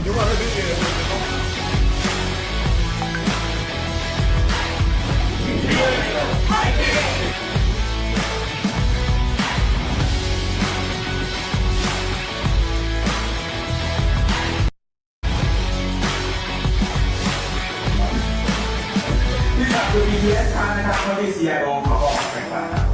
ที่สับคือ BTS คาร์นะครับวันที่เซียโดมเขาบอกไปว่าครับ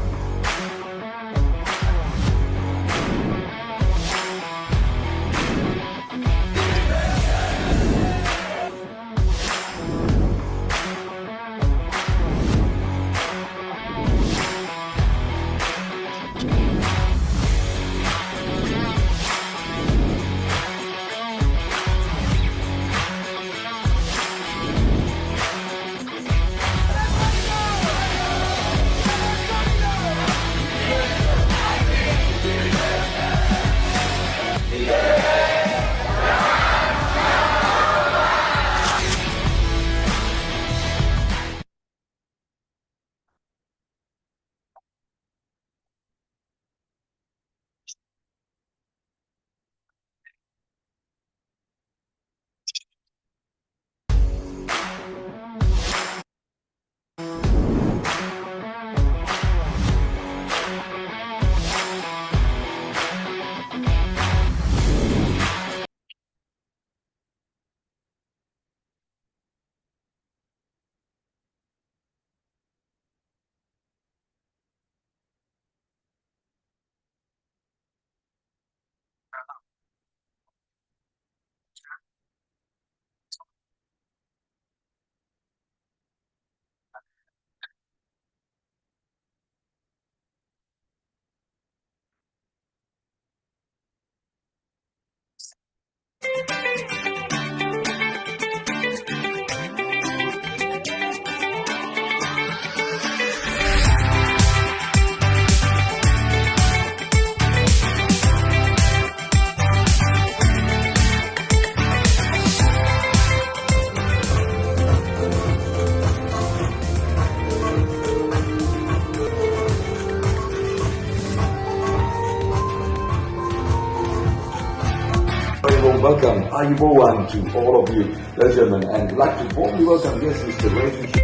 Welcome, Ayubowan to all of you, ladies and gentlemen, and like to warmly welcome guests, Mr. Relationship.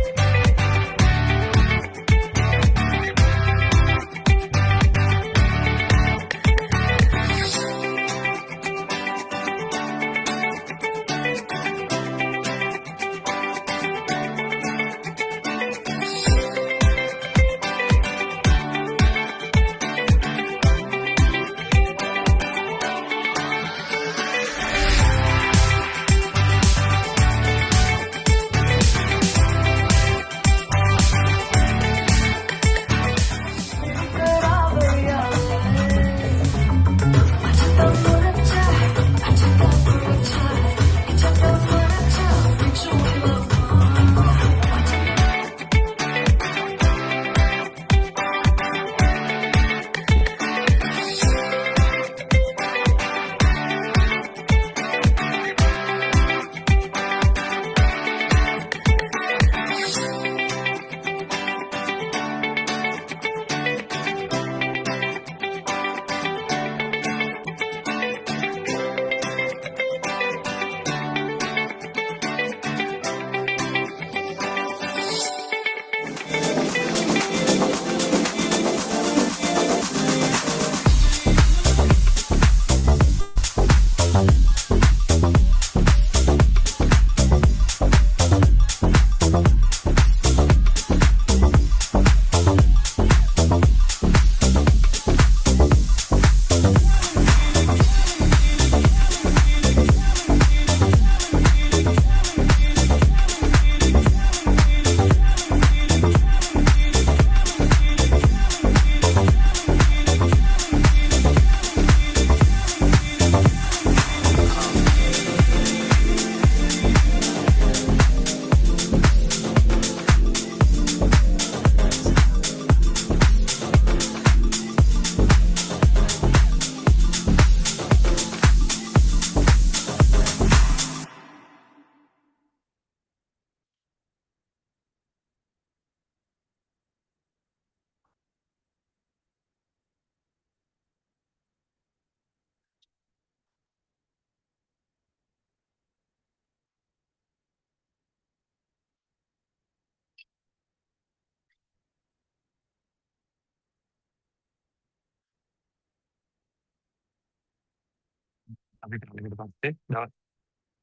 අපි කාලෙකට පස්සේ දවස්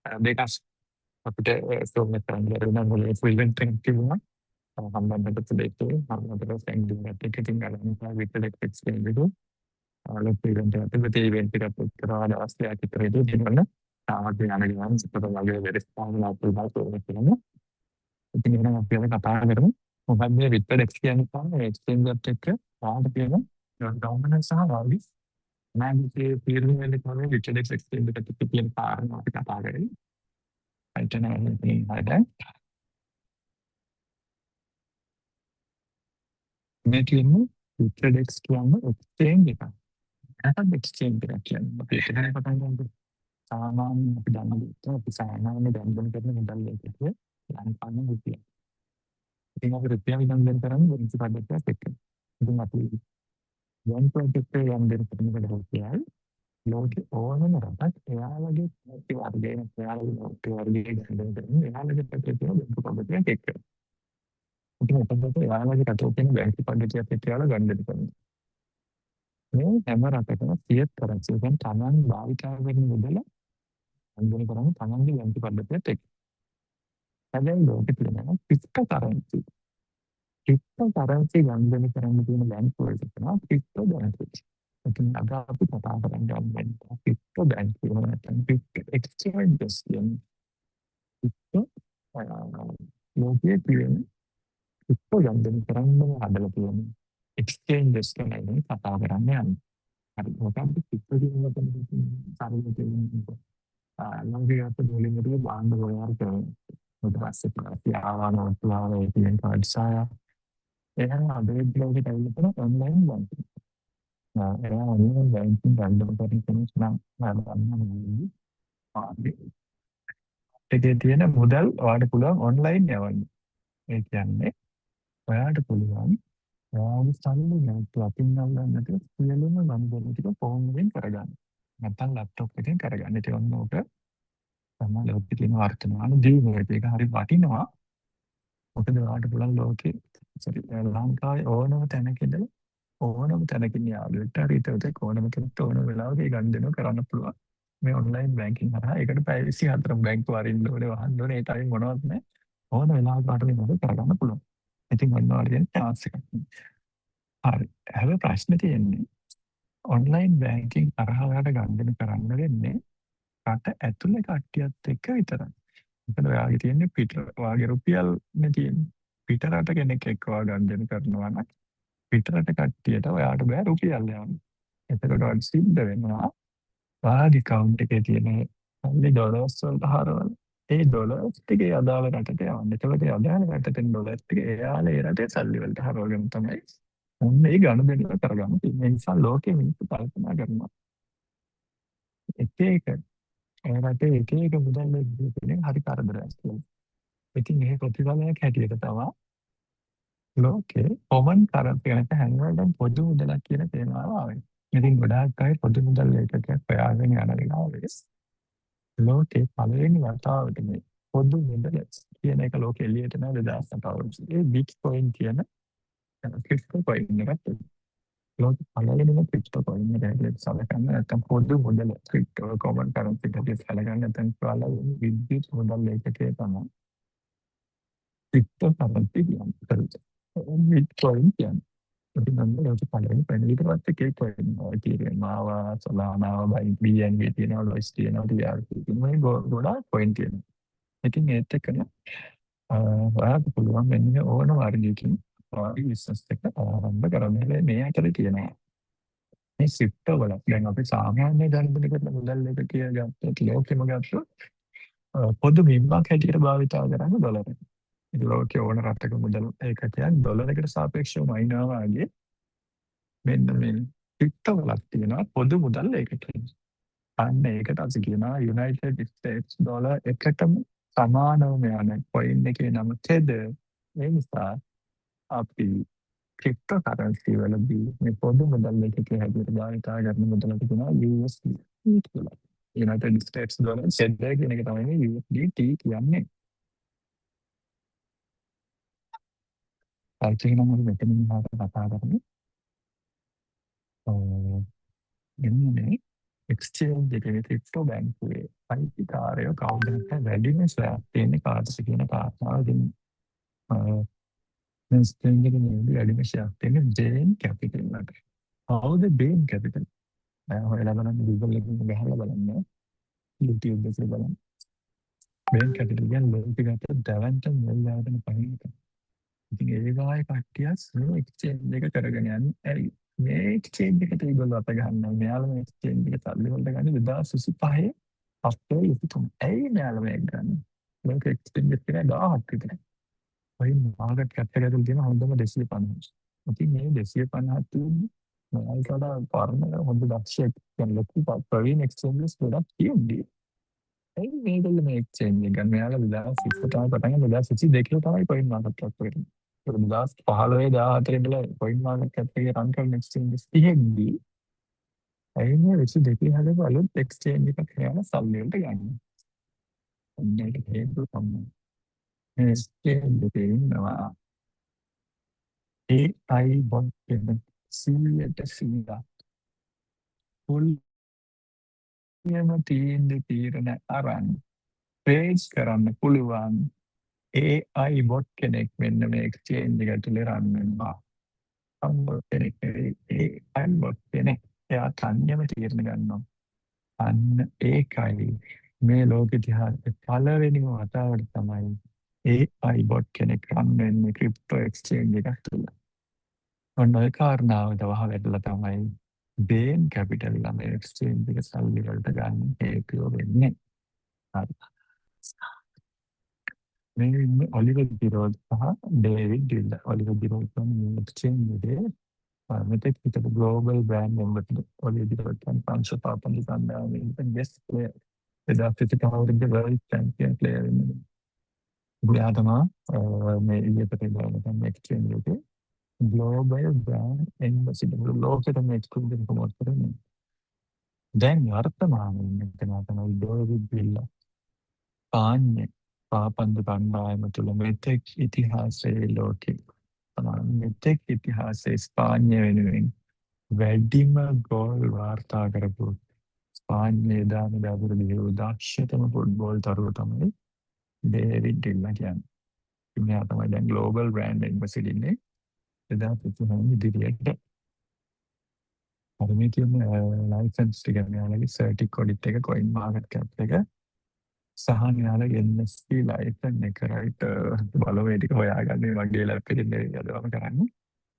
දෙකක් අපිට සෝම කරන්න බැරුණා මොලේ ෆුල් වෙන්ට් එකක් තිබුණා. හම්බන්තොට දෙකේ හම්බන්තොට සෙන්ඩින් එකක් ඉතින් ගලන්න විතර එක්ස්පීරියන්ස් එක ලොකු ඉවෙන්ට් එකක් තිබ්බා. ඒ ඉවෙන්ට් එකත් එක්කලා දවස් දෙකක් විතර හිටියේ. දිනවල තාමත් යන ගමන් සුපර වගේ වෙරස් පාවලා පුළා තෝරන. ඉතින් එහෙනම් අපි අද කතා කරමු මොකක්ද මේ විතර එක්ස්පීරියන්ස් එක එක්ස්චේන්ජ් එකත් එක්ක පාඩ කියන ගවර්නන්ස් සහ වාල්ඩි නැගිටේ පීරුවෙලි තමයි විතර එක්ස්චේන්ජ් එකට පිටින් පාරන අපි කතා කරේ. අයිතන මේ හදා මේ කියන්නේ විතර එක්ස්චේන්ජ් එක. නැත්නම් එක්ස්චේන්ජ් එකක් කියන්නේ අපි එතන පටන් ගන්නකොට සාමාන්‍ය අපි දන්න දෙයක් අපි සාමාන්‍ය දැනුම් කරන මුදල් එකක යම් පන්න රුපියල්. ඉතින් අපි රුපියල් විඳන් කරන්නේ වෙනස පද්ධතියක් එක්ක. ඉතින් අපි යම් ප්‍රොජෙක්ට් එකක් යම් දෙයක් කරනකොට රුපියල් ලෝකේ ඕනම රටක් එයාලගේ වර්ගයෙන් එයාලගේ වර්ගයේ ගන්න දෙන්නේ එයාලගේ පැත්තේ තියෙන බැංකු පද්ධතියක් එක්ක. ඉතින් එතකොට එයාලගේ රටේ තියෙන බැංකු පද්ධතියක් එක්ක එයාලා ගන්න දෙන්නේ. මේ හැම රටකම ෆියට් කරන්සි එකෙන් තමන් භාවිතා කරන මුදල අන්දන කරන්නේ තමන්ගේ බැංකු පද්ධතියත් එක්ක. හැබැයි ලෝකෙ තියෙනවා ක්‍රිප්ටෝ කරන්සි. ක්‍රිප්ටෝ කරන්සි ගන්දන කරන්න තියෙන බැංකු වලට කියනවා ක්‍රිප්ටෝ බැංකු. ඉතින් අද අපි කතා කරන්නේ ක්‍රිප්ටෝ බැංකු වල නැත්නම් ක්‍රිප්ටෝ එක්ස්චේන්ජස් කියන්නේ. ක්‍රිප්ටෝ ලෝකයේ තියෙන ක්‍රිප්ටෝ ගන්දන කරන්න හදලා තියෙන එක්ස්චේන්ජස් ගැන කතා කරන්නේ යන්නේ. හරි මොකක්ද ක්‍රිප්ටෝ කියන්නේ සාමාන්‍යයෙන් ලංකාවේ දොලින් බාණ්ඩ ව්‍යවහාර කරනවා. ඊට පස්සේ අපි ආවනෝට්ලාව ATM කාඩ් සහ එහෙනම් අද බ්ලොග් එකේ තියෙන ඔන්ලයින් බැංකින්. එයා ඔන්ලයින් බැංකින් ගන්න කෙනෙක් නම් නෑ. ඒකේ තියෙන මුදල් ඔයාලට පුළුවන් ඔන්ලයින් යවන්න. ඒ කියන්නේ ඔයාලට පුළුවන් ඔයාලගේ සල්ලි නැත්නම් අපින් ගන්න නැතුව සියලුම නම්බර ටික ෆෝන් එකෙන් කරගන්න. නැත්නම් ලැප්ටොප් එකෙන් කරගන්න. ඒක ඔන්නෝක තමයි ලෝකෙ තියෙන වර්තමාන ජීවිතය. ඒක හරි වටිනවා. මොකද ඔයාලට පුළුවන් ලෝකේ ලංකාවේ ඕනම තැනක ඉඳලා ඕනම තැනකින් යාළුවෙක්ට හරි හිතවතෙක් ඕනම කෙනෙක්ට ඕන වෙලාවක ඒ ගනුදෙනුව කරන්න පුළුවන්. මේ ඔන්ලයින් බැංකින් හරහා ඒකට පැය 24ක් බැංකුව අරින්න ඕනේ වහන්න ඕනේ ඒ තරම් මොනවත් නැහැ. ඕන වෙලාවක කාටද මොකද කරගන්න පුළුවන්. ඉතින් ඔන්න ඔයාලට chance එකක්. හරි. හැබැයි ප්‍රශ්නේ තියෙන්නේ ඔන්ලයින් බැංකින් හරහා ඔයාලට ගනුදෙනු කරන්න වෙන්නේ රට ඇතුලේ කට්ටියත් එක්ක විතරයි. මොකද ඔයාගේ තියෙන්නේ පිට ඔයාගේ රුපියල් නේ තියෙන්නේ. පිට රට කෙනෙක් එක්ක ඔයා ගනුදෙනු කරනවා නම් පිට රට කට්ටියට ඔයාට බෑ රුපියල් යවන්න. එතකොට ඔයාලට සිද්ධ වෙනවා ඔයාගේ account එකේ තියෙන සල්ලි ඩොලර්ස් වලට හරවලා ඒ ඩොලර්ස් ටික අදාළ රටට යවන්න. එතකොට ඒ අදාළ රටට ඩොලර්ස් ටික එයාලා ඒ රටේ සල්ලි වලට හරවගෙන තමයි ඔන්න ඒ ගනුදෙනුව කරගන්න තියෙන්නේ. ඒ නිසා ලෝකෙ මිනිස්සු කල්පනා කරනවා එක එක රටේ එක එක මුදල් වලින් හරි කරදරයක් කියලා. ඉතින් මේ ප්‍රතිඵලයක් හැටියට තමයි ලෝකේ කොමන් කරන්සි නැත්නම් හැංගවලට පොදු මුදලක් කියන තේමාව ආවේ. ඉතින් ගොඩාක් අය පොදු මුදල් ඒකකයක් හොයාගෙන යන වෙලාවේ ලෝකේ පළවෙනි වතාවට මේ පොදු මුදල කියන එක ලෝකෙ එළියට එන 2008 අවුරුද්දේ ඒ බිට්කොයින් කියන ක්‍රිප්ටෝ කොයින් එකත් ලෝකෙ පළවෙනිම ක්‍රිප්ටෝ කොයින් එක හැටියට සැලකන්නේ නැත්නම් පොදු මුදල ක්‍රිප්ටෝ කොමන් කරන්සි හැටියට සැලකන්නේ නැත්නම් පළවෙනි විද්‍යුත් මුදල් ඒකකය තමයි ක්‍රිප්ටෝ කරන්සි කියන්නේ. බිට්කොයින් කියන්නේ. ඉතින් නම් ලෝකෙ පළවෙනි පැනලිට පස්සේ කේකොයින් ඉතිරියම් ආවා සොලානාව BNB තියෙනවා ලොයිස් තියෙනවා TRC මේ ගොඩාක් කොයින් තියෙනවා. ඉතින් ඒත් එක්කම ඔයාලට පුළුවන් වෙන්නේ ඕන වර්ගයකින් ඔයාගේ බිස්නස් එක ආරම්භ කරන්න. මේ අතරේ තියෙනවා මේ ක්‍රිප්ටෝ වල දැන් අපි සාමාන්‍ය ගණන් කරන මුදල් එක කියලා ගත්තොත් ලෝකෙම ගත්තොත් පොදු බිම්බක් හැටියට භාවිතා කරන්නේ ඩොලර් එක. ලෝකයේ ඕන රටක මුදල් ඒකකයක් ඩොලරයකට සාපේක්ෂව වයින්නවා වගේ මෙන්න මේ ක්‍රිප්ටෝ වලක් තියෙනවා පොදු මුදල් ඒකකයක්. අන්න ඒකට අපි කියනවා යුනයිටඩ් ස්ටේට්ස් ඩොලර් එකටම සමානවම යන කොයින් එකේ නම තෙදර්. ඒ නිසා අපි ක්‍රිප්ටෝ කරන්සි වලදී මේ පොදු මුදල් එකකේ හැටියට භාවිතා කරන මුදලට කියනවා USD කියලා. යුනයිටඩ් ස්ටේට්ස් ඩොලර් තෙදර් කියන එක තමයි මේ USDT කියන්නේ. ආයිතින් නම් මෙතනින් කතා කරන්නේ එන්නේ එක්ස්චේන්ජ් එකේ ක්‍රිප්ටෝ බැංකුවේ අයිතිකාරයෝ කවුද නැත්නම් වැඩිම ස්වෑප් තියෙන්නේ කාටද කියන කාරණාව දෙන්න. මේ එක්ස්චේන්ජ් එකේ නෙමෙයි වැඩිම ස්වෑප් තියෙන්නේ බේන් කැපිටල් වලට. කවුද බේන් කැපිටල්? මම හොයලා බලන්න Google එකකින් ගහලා බලන්න. YouTube එකේ බලන්න. බේන් කැපිටල් කියන්නේ ලෝකෙකට දැවන්ත මුල් ආවදන පහින් එක. ඉතින් ඒ වාගේ කට්ටියස් මේ එක්ස්චේන්ජ් එක කරගෙන යන්නේ ඇයි? මේ එක්ස්චේන්ජ් එකට ඒගොල්ලෝ අත ගන්නවා. මෙයාලා මේ එක්ස්චේන්ජ් එක සල්ලි වලට ගන්නේ 2025 අප්‍රේල් 23. ඇයි මෙයාලා මේක ගන්නේ? මේක එක්ස්චේන්ජ් එක කියන 1000ක් විතරයි. ඔය මාකට් කැප් එක ඇතුළේ තියෙන හොඳම 250. ඉතින් මේ 250 තුනේ මෙයාලට වඩා පරණ හොඳ දක්ෂයෙක් කියන ලොකු ප්‍රවීණ එක්ස්චේන්ජර්ස් ගොඩක් තියෙන්නේ. ඇයි මේගොල්ලෝ මේ එක්ස්චේන්ජ් එක ගන්න? මෙයාලා 2020 තමයි පටන් ගන්නේ 2022 තමයි කොයින් මාකට් කැප් එක. 2015 14 ඉඳලා කොයින් මාකට් කැප් එකේ රන් කරන එක්ස්චේන්ජස් තියෙද්දි ඇයි මේ 22 හදපු අලුත් එක්ස්චේන්ජ් එකක් කියලා සල්ලි වලට ගන්න. මේක හේතුව තමයි. මේ එක්ස්චේන්ජ් එකේ ඉන්නවා AI බොට් කියන 100% ෆුල් නියම තීරණ අරන් ට්‍රේඩ්ස් කරන්න පුළුවන් AI බොට් කෙනෙක් මෙන්න මේ එක්ස්චේන්ජ් එක ඇතුලේ රන් වෙනවා. අම්බෝ කෙනෙක් AI බොට් කෙනෙක් එයා තනියම තීරණ ගන්නවා. අන්න ඒකයි මේ ලෝක ඉතිහාසයේ පළවෙනිම වතාවට තමයි AI බොට් කෙනෙක් රන් වෙන්නේ ක්‍රිප්ටෝ එක්ස්චේන්ජ් එකක් තුල. ඔන්න ඔය කාරණාවට වහවැටලා තමයි බේන් කැපිටල් ලා මේ එක්ස්චේන්ජ් එක සල්ලි වලට ගන්න හේතුව වෙන්නේ. හරි. මේ ඉන්නේ ඔලිවර් ගිරෝඩ් සහ ඩේවිඩ් ඩිල්ලා. ඔලිවර් ගිරෝඩ් තමයි එක්ස්චේන්ජ් එකේ මෙතෙක් හිටපු ග්ලෝබල් බ්‍රෑන්ඩ් මෙම්බර් ඔලිවර් ගිරෝඩ් තමයි පංචපාපන් සම්දානයේ බෙස්ට් ප්ලේයර්. එදා අවුරුද්දේ වර්ල්ඩ් චැම්පියන් ප්ලේයර් වෙනවා. එයා තමයි මේ ඊයේට ඉඳලා එක්ස්චේන්ජ් එකේ ග්ලෝබල් බ්‍රෑන්ඩ් එම්බැසිඩර් ලෝකෙටම එක්ස්චේන්ජ් එක ප්‍රොමෝට් කරන්නේ. දැන් වර්තමානයේ ඉන්න කෙනා තමයි ඩේවිඩ් ඩිල්ලා. පාන්නේ පාපන්දු කණ්ඩායම තුළ මෙතෙක් ඉතිහාසයේ ලෝකේ මෙතෙක් ඉතිහාසයේ ස්පාඤ්ඤය වෙනුවෙන් වැඩිම ගෝල් වාර්තා කරපු ස්පාඤ්ඤයේ දාන දවුරුගේ දක්ෂතම ෆුට්බෝල් තරුව තමයි ඩේවිඩ් ඩිල්ලා කියන්නේ. මෙයා තමයි දැන් ග්ලෝබල් බ්‍රෑන්ඩ් එම්බැසිඩර් ඉන්නේ. එදා පුතුහම ඉදිරියට අර මේ කියන ලයිසන්ස් ටික මෙයාලගේ සර්ටිෆිකේට් එක කොයින් මාකට් කැප් එක සහ මෙයාලගේ NSP ලයිසන් එක රයිට් බලමු ටික හොයාගන්න වගේ ලැප් එකෙන් යදවම කරන්නේ.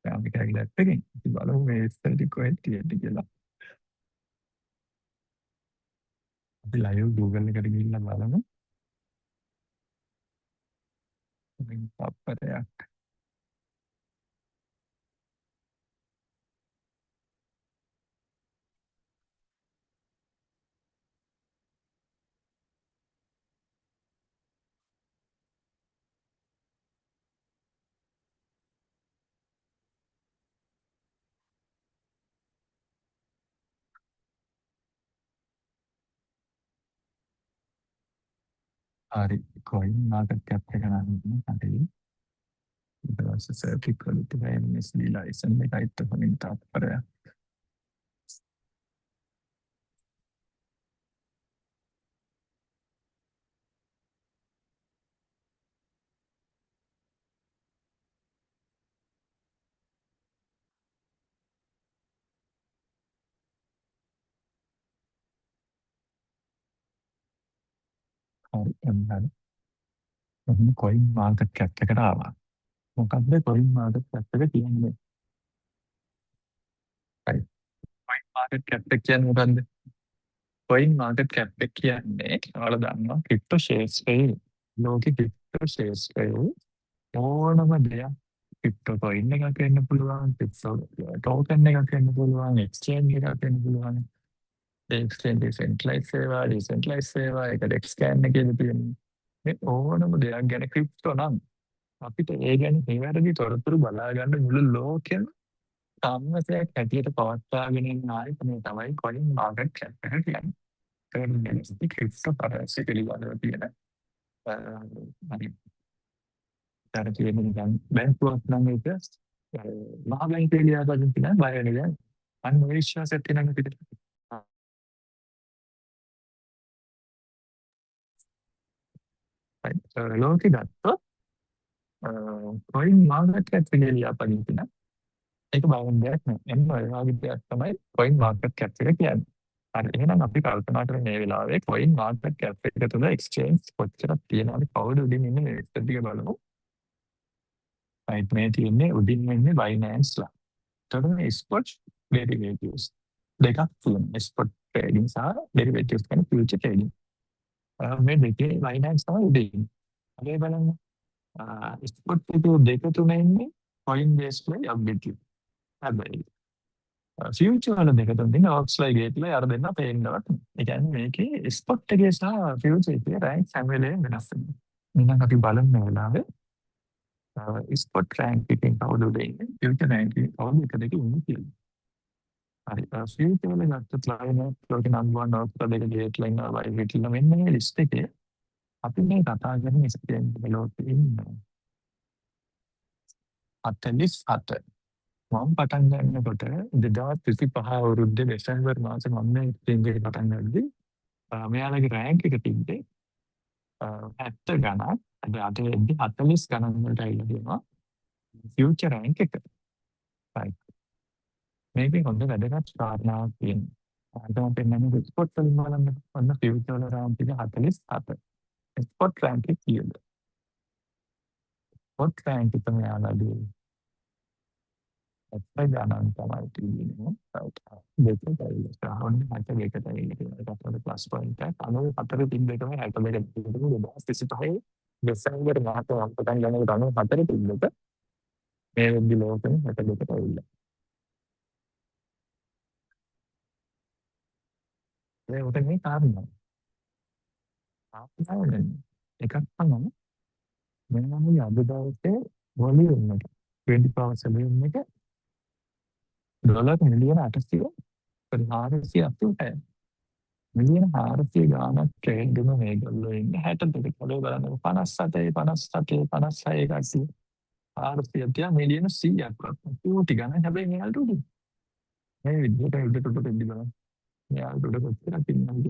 දැන් අපි කරේ ලැප් එකෙන්. ඉතින් බලමු මේ සර්ටිෆිකේට් තියෙද්දි කියලා. අපි ලයිව් Google එකට ගිහිල්ලා බලමු. මේ අපරයක් හරි කොයින් මාකට් කැප් එක නම් හරි. ඊට පස්සේ සර්ටිෆිකේට් එක NSP ලයිසන් එකයි තමයි තාපරයක්. හරි එන්නයි. ඔන්න කොයින් මාකට් කැප් එකට ආවා. මොකක්ද කොයින් මාකට් කැප් එක කියන්නේ? හරි. කොයින් මාකට් කැප් එක කියන්නේ මොකක්ද? කොයින් මාකට් කැප් එක කියන්නේ ඔයාලා දන්නවා ක්‍රිප්ටෝ ෂෙයාර්ස් එකේ ලෝකෙ ක්‍රිප්ටෝ ෂෙයාර්ස් එකේ ඕනම දෙයක් ක්‍රිප්ටෝ කොයින් එකක් වෙන්න පුළුවන්, ක්‍රිප්ටෝ ටෝකන් එකක් වෙන්න පුළුවන්, එක්ස්චේන්ජ් එකක් වෙන්න පුළුවන්. ඒ එක්ස්චේන්ජ් සෙන්ට්‍රලයිස් සේවා, ඩිසෙන්ට්‍රලයිස් සේවා, ඒකට එක්ස්කෑන් එකේ තියෙන මේ ඕනම දෙයක් ගැන ක්‍රිප්ටෝ නම් අපිට ඒ ගැන නිවැරදි තොරතුරු බලා ගන්න මුළු ලෝකෙම සම්මතයක් හැටියට පවත්වාගෙන යන ආයතනය තමයි කොයින් මාකට් කැප් එක කියන්නේ. ඒකෙන් ක්‍රිප්ටෝ කරන්සි පිළිබඳව තියෙන හරි තර තියෙන නිකන් බැංකුවක් නම් ඒක මහ බැංකුවේ ලියාපදිංචි නම් බය වෙන්නේ නැහැ. අන්න ඔය විශ්වාසයක් තියෙනවා පිටට. ලෝකෙ ගත්තොත් කොයින් මාර්කට් කැප් එක ලියාපදිංචි නම් ඒක බලන්න දෙයක් නෑ. එන්න ඔය වගේ දෙයක් තමයි කොයින් මාර්කට් කැප් එක කියන්නේ. හරි එහෙනම් අපි කල්පනා කරමු මේ වෙලාවේ කොයින් මාර්කට් කැප් එක තුළ එක්ස්චේන්ජ් කොච්චරක් තියෙනවද කවුද උඩින් ඉන්නේ මේ ටික බලමු. රයිට් මේ තියෙන්නේ උඩින් ඉන්නේ බයිනෑන්ස්ලා. එතකොට මේ ස්පොට් ඩෙරිවේටිව්ස් දෙකක් තියෙනවා. ස්පොට් ට්‍රේඩින් සහ ඩෙරිවේටිව්ස් කියන්නේ ෆියුචර් ට්‍රේඩින්. මේ දෙකේ බයිනෑන්ස් තමයි උඩින් ඉන්නේ. හරි බලන්න. ස්පොට් එක දෙක තුන ඉන්නේ කොයින් බේස්ඩ් අප්ඩේට්. හැබැයි ෆියුචර් වල දෙක තුන තියෙන ඔක්ස්ලයි ගේට්ලයි අර දෙන්න පේන්නවත්. ඒ කියන්නේ මේකේ ස්පොට් එකේ සහ ෆියුචර් එකේ රෑන්ක් හැම වෙලේම වෙනස් වෙනවා. එහෙනම් අපි බලමු මේ වෙලාවේ ස්පොට් රෑන්ක් එකෙන් කවුද උඩ ඉන්නේ ෆියුචර් රෑන්ක් එකෙන් කවුද එක දෙක ඉන්නේ කියලා. හරි ෆියුචර් වල ගත්තොත් ලයින් ලෝකේ නම්බර් 1 ඔක්ස්ලා දෙක ගේට්ලා ඉන්නවා වයි ගේට්ලා මෙන්න මේ ලිස්ට් එකේ අපි මේ කතා කරන එක්ස්චේන්ජ් ලෝකේ ඉන්නවා 47. මම පටන් ගන්නකොට 2025 අවුරුද්දේ දෙසැම්බර් මාසේ මම මේ එක්ස්චේන්ජ් එක පටන් ගත්තී. මෙයාලගේ රෑන්ක් එක තිබ්බේ 70 ගණන්. අද එද්දි 40 ගණන් වලට ඇවිල්ලා තියෙනවා. ෆියුචර් රෑන්ක් එක. right. මේකේ හොඳ වැදගත් කාරණාවක් තියෙනවා. අදම පෙන්නන්නේ ස්පොට් වලින් බලන්න ඔන්න ෆියුචර් වල රෑන්ක් එක 47. ස්පොට් රෑන්ක් එක කීයද? ස්පොට් රෑන්ක් එක මෙයාලගේ 70 ගණන් තමයි තියෙන්නේ. දෙකකට ඇවිල්ලා ඔන්න 62කට ඇවිල්ලා ඒකට ප්ලස් පොයින්ට් එකක් 94 තිබ්බේකම 62කට තිබුණා 2025 දෙසැම්බර් මාසේ මම පටන් ගන්නකොට 94 තිබ්බට මේ වෙද්දි ලෝකෙම 62කට ඇවිල්ලා. ඒ උතේ මේ කාරණා. ආපහු එකක් තමයි මෙන්න අද දවසේ වොලියුම් එක 24 hours වොලියුම් එක ඩොලර් මිලියන 800 මිලියන 400 ගානක් ට්‍රේඩ් වෙන මේගොල්ලෝ ඉන්නේ 62 කඩේ බලන්න 57 56 56 180 400 තියා මිලියන 100ක් වත් කෝටි ගණන් හැබැයි මෙයාලට උඩින් මේ විදිහට උඩට දෙන්න බලන්න මෙයාලට උඩ කොච්චරක් ඉන්නවද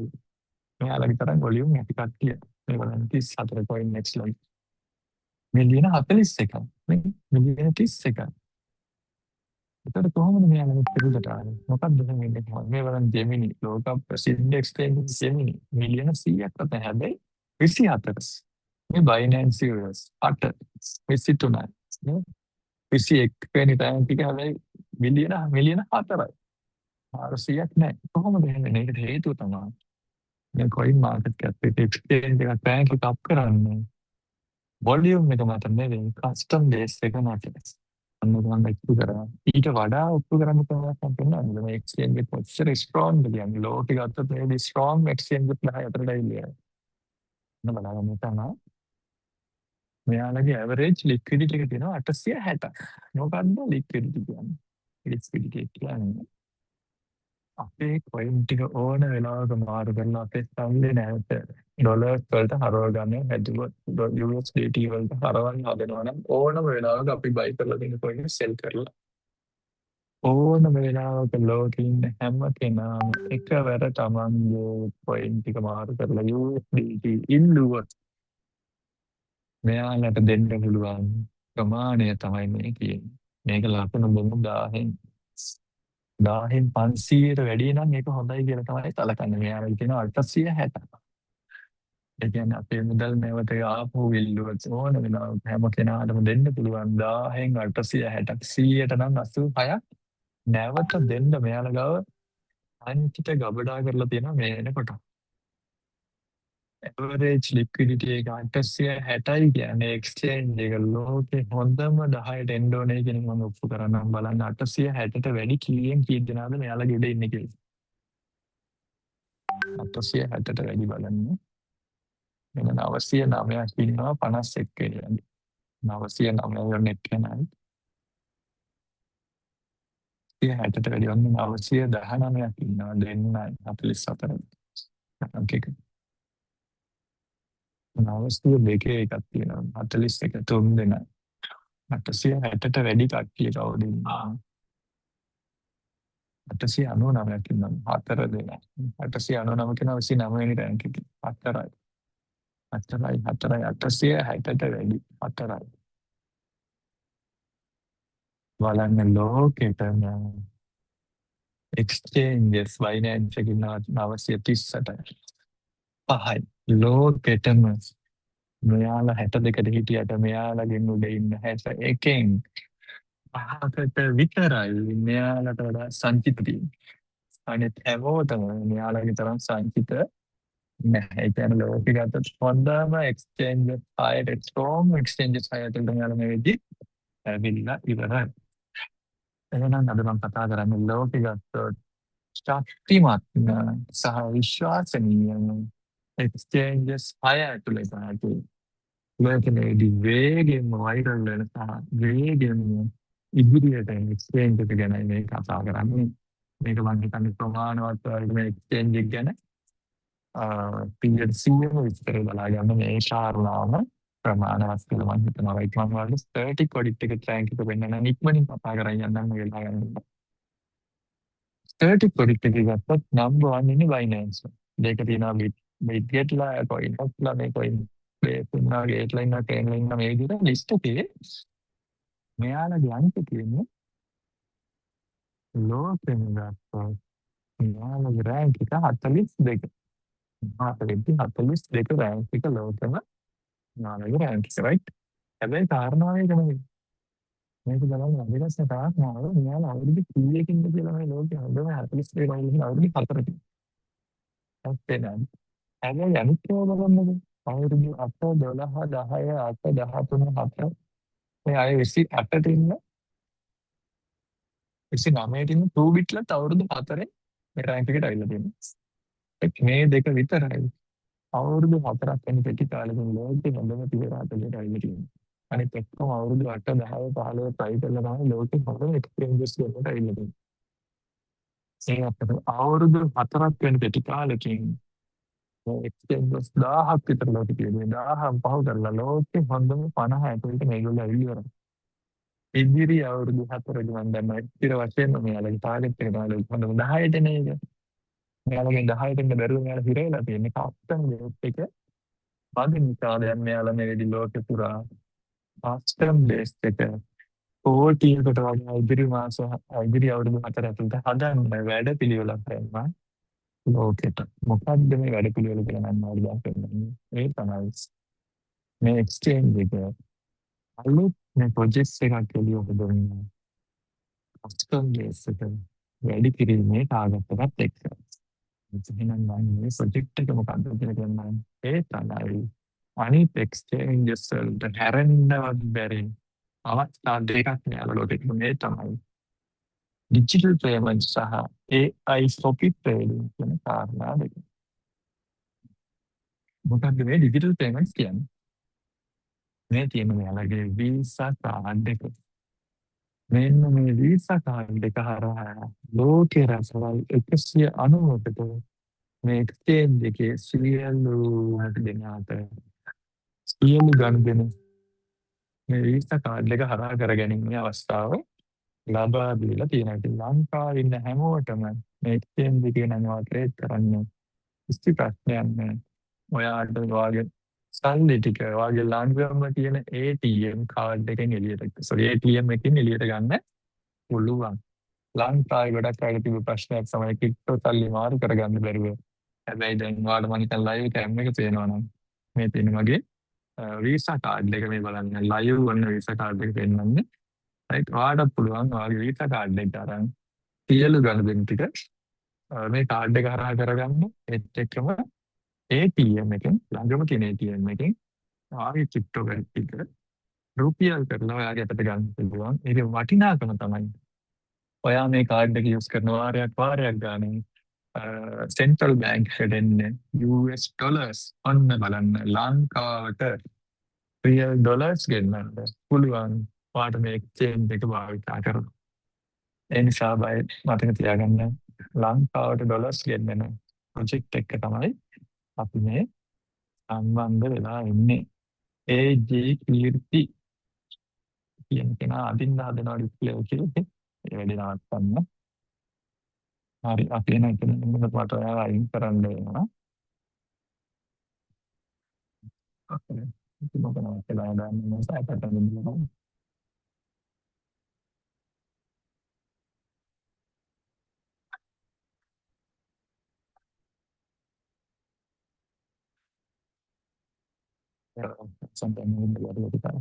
මෙයාලගේ තරම් වොලියුම් ඇති කට්ටිය මේ බලන්න 34 coin next line මිලියන 41ක් මේ මිලියන 31ක්. එතකොට කොහොමද මෙයාලා මෙතනට ආවේ? මොකක්ද මේ දෙන්නේ? මේ බලන්න ජෙමිනි ලෝක ප්‍රසිද්ධ එක්ස්චේන්ජ් ජෙමිනි මිලියන 100ක් වත හැබැයි 24. මේ බයිනෑන්ස් යුරස් 8 23 නේ 21 වෙනි ටයිම් ටික හැබැයි මිලියන 4යි. 400ක් නැහැ. කොහොමද එහෙම? මේකට හේතුව තමයි මේ කොයින් මාකට් කැප් එක එක්ස්චේන්ජ් එක රෑන්ක් එක අප් කරන්නේ. වොලියුම් එක මත නෙවෙයි කස්ටම් බේස් එක මත. අන්න මම ඔප්පු කරා. ඊට වඩා ඔප්පු කරන්න තමයි පෙන්නන්නේ. මේ එක්ස්චේන්ජ් එක කොච්චර ස්ට්‍රෝං ද කියන්නේ. ලෝකෙ ගත්තොත් මේ ස්ට්‍රෝං එක්ස්චේන්ජ් එක 4ට ඉන්නේ. නම බලන්න තමයි. මෙයාලගේ ඇවරේජ් ලික්විඩිටි එක තියෙනවා 860ක්. මොකක්ද ලික්විඩිටි කියන්නේ? ලික්විඩිටි කියන්නේ අපේ කොයින් ටික ඕන වෙලාවක මාරු කරලා අපේ සල්ලි නැවත ඩොලර් වලට හරව ගන්න හැදුවොත් USDT වලට හරවන්න හදනවා නම් ඕනම වෙලාවක අපි බයි කරලා තියෙන කොයින් සෙල් කරලා ඕනම වෙලාවක ලෝකේ ඉන්න හැම කෙනාම එකවර තමන්ගේ කොයින් ටික මාරු කරලා USDT ඉල්ලුවොත් මෙයාලට දෙන්න පුළුවන් ප්‍රමාණය තමයි මේ කියන්නේ. මේක ලකුණු බොමු 1000න් 500ට වැඩි නම් ඒක හොඳයි කියලා තමයි සැලකන්නේ. මෙයාලා කියනවා 860. ඒ කියන්නේ අපේ මුදල් නැවත ආපහු ඉල්ලුවොත් ඕන වෙලාවක හැම කෙනාටම දෙන්න පුළුවන් 1000න් 860ක් 100ට නම් 86ක් නැවත දෙන්න මෙයාලා ගාව අන්තිට ගබඩා කරලා තියෙනවා මේ වෙනකොට. ඇවරේජ් ලික්විඩිටි එක 860යි කියන්නේ එක්ස්චේන්ජ් එක ලෝකේ හොඳම 10ට එන්න ඕනේ කියන එක මම ඔප්පු කරන්නම් බලන්න 860ට වැඩි කීයෙන් කී දෙනාද මෙයාලා ගෙඩ ඉන්නේ කියලා. 860ට වැඩි බලන්න. මෙන්න 909ක් ඉන්නවා 51 වෙනියන්. 909 නෙට් එකයි. 60ට වැඩි වන්න 919ක් ඉන්නවා දෙන්නයි 44. ඕකේ. 902 එකක් තියෙනවා 41 තුන් දෙනා 860ට වැඩි කට්ටිය කවුද ඉන්නවා 899ක් ඉන්නවා 4 දෙනා 899 කියන 29 වෙනි රෑන්ක් එකේ 4යි 4යි 860ට වැඩි 4යි. බලන්න ලෝකෙටම එක්ස්චේන්ජස් බයිනෑන්ස් එකකින් 938යි. 5යි. ලෝකෙටම මෙයාලා 62ට හිටියට මෙයාලගෙන් උඩ ඉන්න 61න් 5කට විතරයි මෙයාලට වඩා සංචිත තියෙන්නේ. අනිත් හැමෝටම මෙයාලගේ තරම් සංචිත නැහැ. ඒ කියන්නේ ලෝකෙ ගත්තොත් හොඳම එක්ස්චේන්ජ් ආයෙත් ස්ට්‍රෝං එක්ස්චේන්ජස් ආයෙත් මෙයාලා මේ වෙද්දි ඇවිල්ලා ඉවරයි. එහෙනම් අද මම කතා කරන්නේ ලෝකෙ ගත්තොත් ශක්තිමත් සහ විශ්වාසනීය එක්ස්චේන්ජස් හය ඇතුළේ තමයි ලෝකෙදී වේගෙන්ම වෛරල් වෙන සහ වේගෙන්ම ඉදිරියට යන එක්ස්චේන්ජ් එක ගැන මේ කතා කරන්නේ. මේක මම හිතන්නේ ප්‍රමාණවත් මේ එක්ස්චේන්ජ් එක ගැන පිළිවෙල 100ම විස්තර බලා ගන්න මේ කාරණාවම ප්‍රමාණවත් කියලා මම හිතනවා. ඒක මම වගේ 30 කොඩිට් එක ට්‍රැන්ක් එක වෙන්න ඉක්මනින් කතා කරගෙන යන්න වෙලා ගන්න. 30 කොඩිට් එක ගත්තොත් නම්බර් 1 ඉන්නේ බයිනෑන්ස්. දෙක තියෙනවා බිට්ගේට්ලා කොයින්ස්ලා මේ කොයින් මේ තුන්නා ගේට්ලා ඉන්න ට්‍රේන්ලා ඉන්න මේ විදිහට ලිස්ට් එකේ මෙයාලගේ අංක තියෙන්නේ ලෝකෙම ගත්තොත් මෙයාලගේ රෑන්ක් එක 42. 42 රෑන්ක් එක ලෝකෙම මෙයාලගේ රෑන්ක් එක right. හැබැයි කාරණාව ඒක නෙමෙයි. මේක බලන්න අදගස්න කාරණාව මෙයාලා අවුරුදු 100කින්ද කියලා මේ ලෝකෙ හොඳම 42 රෑන්ක් අවුරුදු 4කින්. ඇත්තේ නැහැ. හැබැයි අනිත් ඒවා බලන්නකෝ. අවුරුදු 8 12 10 8 13 7 මේ අය 28ට ඉන්න 29ට ඉන්න 2 බිට්ලත් අවුරුදු 4 මේ රෑන්ක් එකට අවිල්ලා තියෙනවා. මේ දෙක විතරයි අවුරුදු 4ක් වෙන පෙටි කාලෙකින් ලෝකෙ හොඳම තිරාතකට අවිල්ලා තියෙනවා. අනිත් ඔක්කොම අවුරුදු 8 10 15 try කරලා තමයි ලෝකෙ හොඳම එක්ස්චේන්ජස් වලට අවිල්ලා තියෙන්නේ. ඒ අපිට අවුරුදු 4ක් වෙන පෙටි කාලෙකින් එක්ස්චේන්ජස් 1000ක් විතර ලෝකෙ තියෙනවා. 1000ක් පහු කරලා ලෝකෙ හොඳම 50 ඇතුළත මේගොල්ලෝ ඇවිල්ලා ඉවරයි. ඉදිරි අවුරුදු 4ක මම දන්නවා ඉතිර වශයෙන්ම මෙයාලගේ ටාගට් එක තමයි හොඳම 10ට නේද? මෙයාලගේ 10ට ඉන්න බැරුව මෙයාලා හිර වෙලා තියෙන්නේ කස්ටම් බේස් එක. මගේ නිසා දැන් මෙයාලා මේ වෙලෙදි ලෝකෙ පුරා කස්ටම් බේස් එක කෝටියකට වගේ ඉදිරි අවුරුදු 4 ඇතුළත හදන්න වැඩ පිළිවෙලක් කරනවා ලෝකෙට. මොකක්ද මේ වැඩ පිළිවෙල කියලා මම ආවදා කරන්නේ. ඒ තමයි මේ එක්ස්චේන්ජ් එක අලුත් මේ ප්‍රොජෙක්ට්ස් එකක් එළිය හදන්න කස්ටම් බේස් එක වැඩි කිරීමේ ටාගට් එකත් එක්ක. එහෙනම් මම මේ ප්‍රොජෙක්ට් එක මොකක්ද කියලා කියන්නම්. ඒ තමයි අනිත් එක්ස්චේන්ජස් වලට හැරෙන්නවත් බැරි අවස්ථා දෙකක් මෙයාලා ලෝකෙට මේ තමයි ඩිජිටල් පේමන්ට් සහ AI ස්ටොපි ට්‍රේඩින් කියන කාරණා දෙක. මොකක්ද මේ ඩිජිටල් පේමන්ට්ස් කියන්නේ? මේ තියෙන මෙයාලගේ වීසා කාඩ් එක. මෙන්න මේ වීසා කාඩ් එක හරහා ලෝකේ රටවල් 190කට මේ එක්ස්චේන්ජ් එකේ සියලුම දෙනාට සියලු ගනුදෙනු මේ වීසා කාඩ් එක හරහා කරගැනීමේ අවස්ථාව ලබා දීලා තියෙනවා. ඉතින් ලංකාවේ ඉන්න හැමෝටම මේ එක්ස්චේන්ජ් එකේ නංවා ට්‍රේඩ් කරන්න කිසි ප්‍රශ්නයක් නැහැ. ඔයාට වාගේ සල්ලි ටික වාගේ ළඟම තියෙන ATM කාඩ් එකෙන් ATM එකෙන් එළියට ගන්න පුළුවන්. ලංකාවේ ගොඩක් අය තිබු ප්‍රශ්නයක් තමයි ක්‍රිප්ටෝ සල්ලි මාරු කරගන්න බැරුව. හැබැයි දැන් ඔයාලා මම හිතන ලයිව් කැම් එක පේනවා නම් මේ තියෙන මගේ වීසා කාඩ් එක මේ බලන්න ලයිව් වන්න වීසා කාඩ් එක පෙන්නන්නේ. රයිට් ඔයාලට පුළුවන් ඔයාගේ වීසා කාඩ් එක අරන් සියලු ගනුදෙනු ටික මේ කාඩ් එක හරහා කරගන්න. ඒත් එක්කම ATM එකෙන් ළඟම තියෙන ATM එකෙන් ආයේ ක්‍රිප්ටෝ ටික රුපියල් කරලා ඔයාගේ අතට ගන්න පුළුවන්. ඒක වටිනාකම තමයි ඔයා මේ කාඩ් එක යූස් කරන වාරයක් ගානේ සෙන්ට්‍රල් බැංක් එකට එන්නේ US ඩොලර්ස් ඔන්න බලන්න ලංකාවට රියල් ඩොලර්ස් ගෙන්නන්න පුළුවන්. ඔයාට මේ එක්ස්චේන්ජ් එක භාවිතා කරලා. ඒ නිසා බය මතක තියාගන්න ලංකාවට ඩොලර්ස් ගෙන්නන ප්‍රොජෙක්ට් එක තමයි අපි මේ සම්බන්ධ වෙලා ඉන්නේ. AG කීර්ති කියන කෙනා අදින්න හදනවා ඩිස්ප්ලේ එකේ. ඒ වැඩේ නවත්තන්න. හරි අපි එන එක මට ඔයාලා අයින් කරන්න වෙනවා. Oke. Itu mungkin ada saya kata dulu. Ya, sampai minggu dua kita.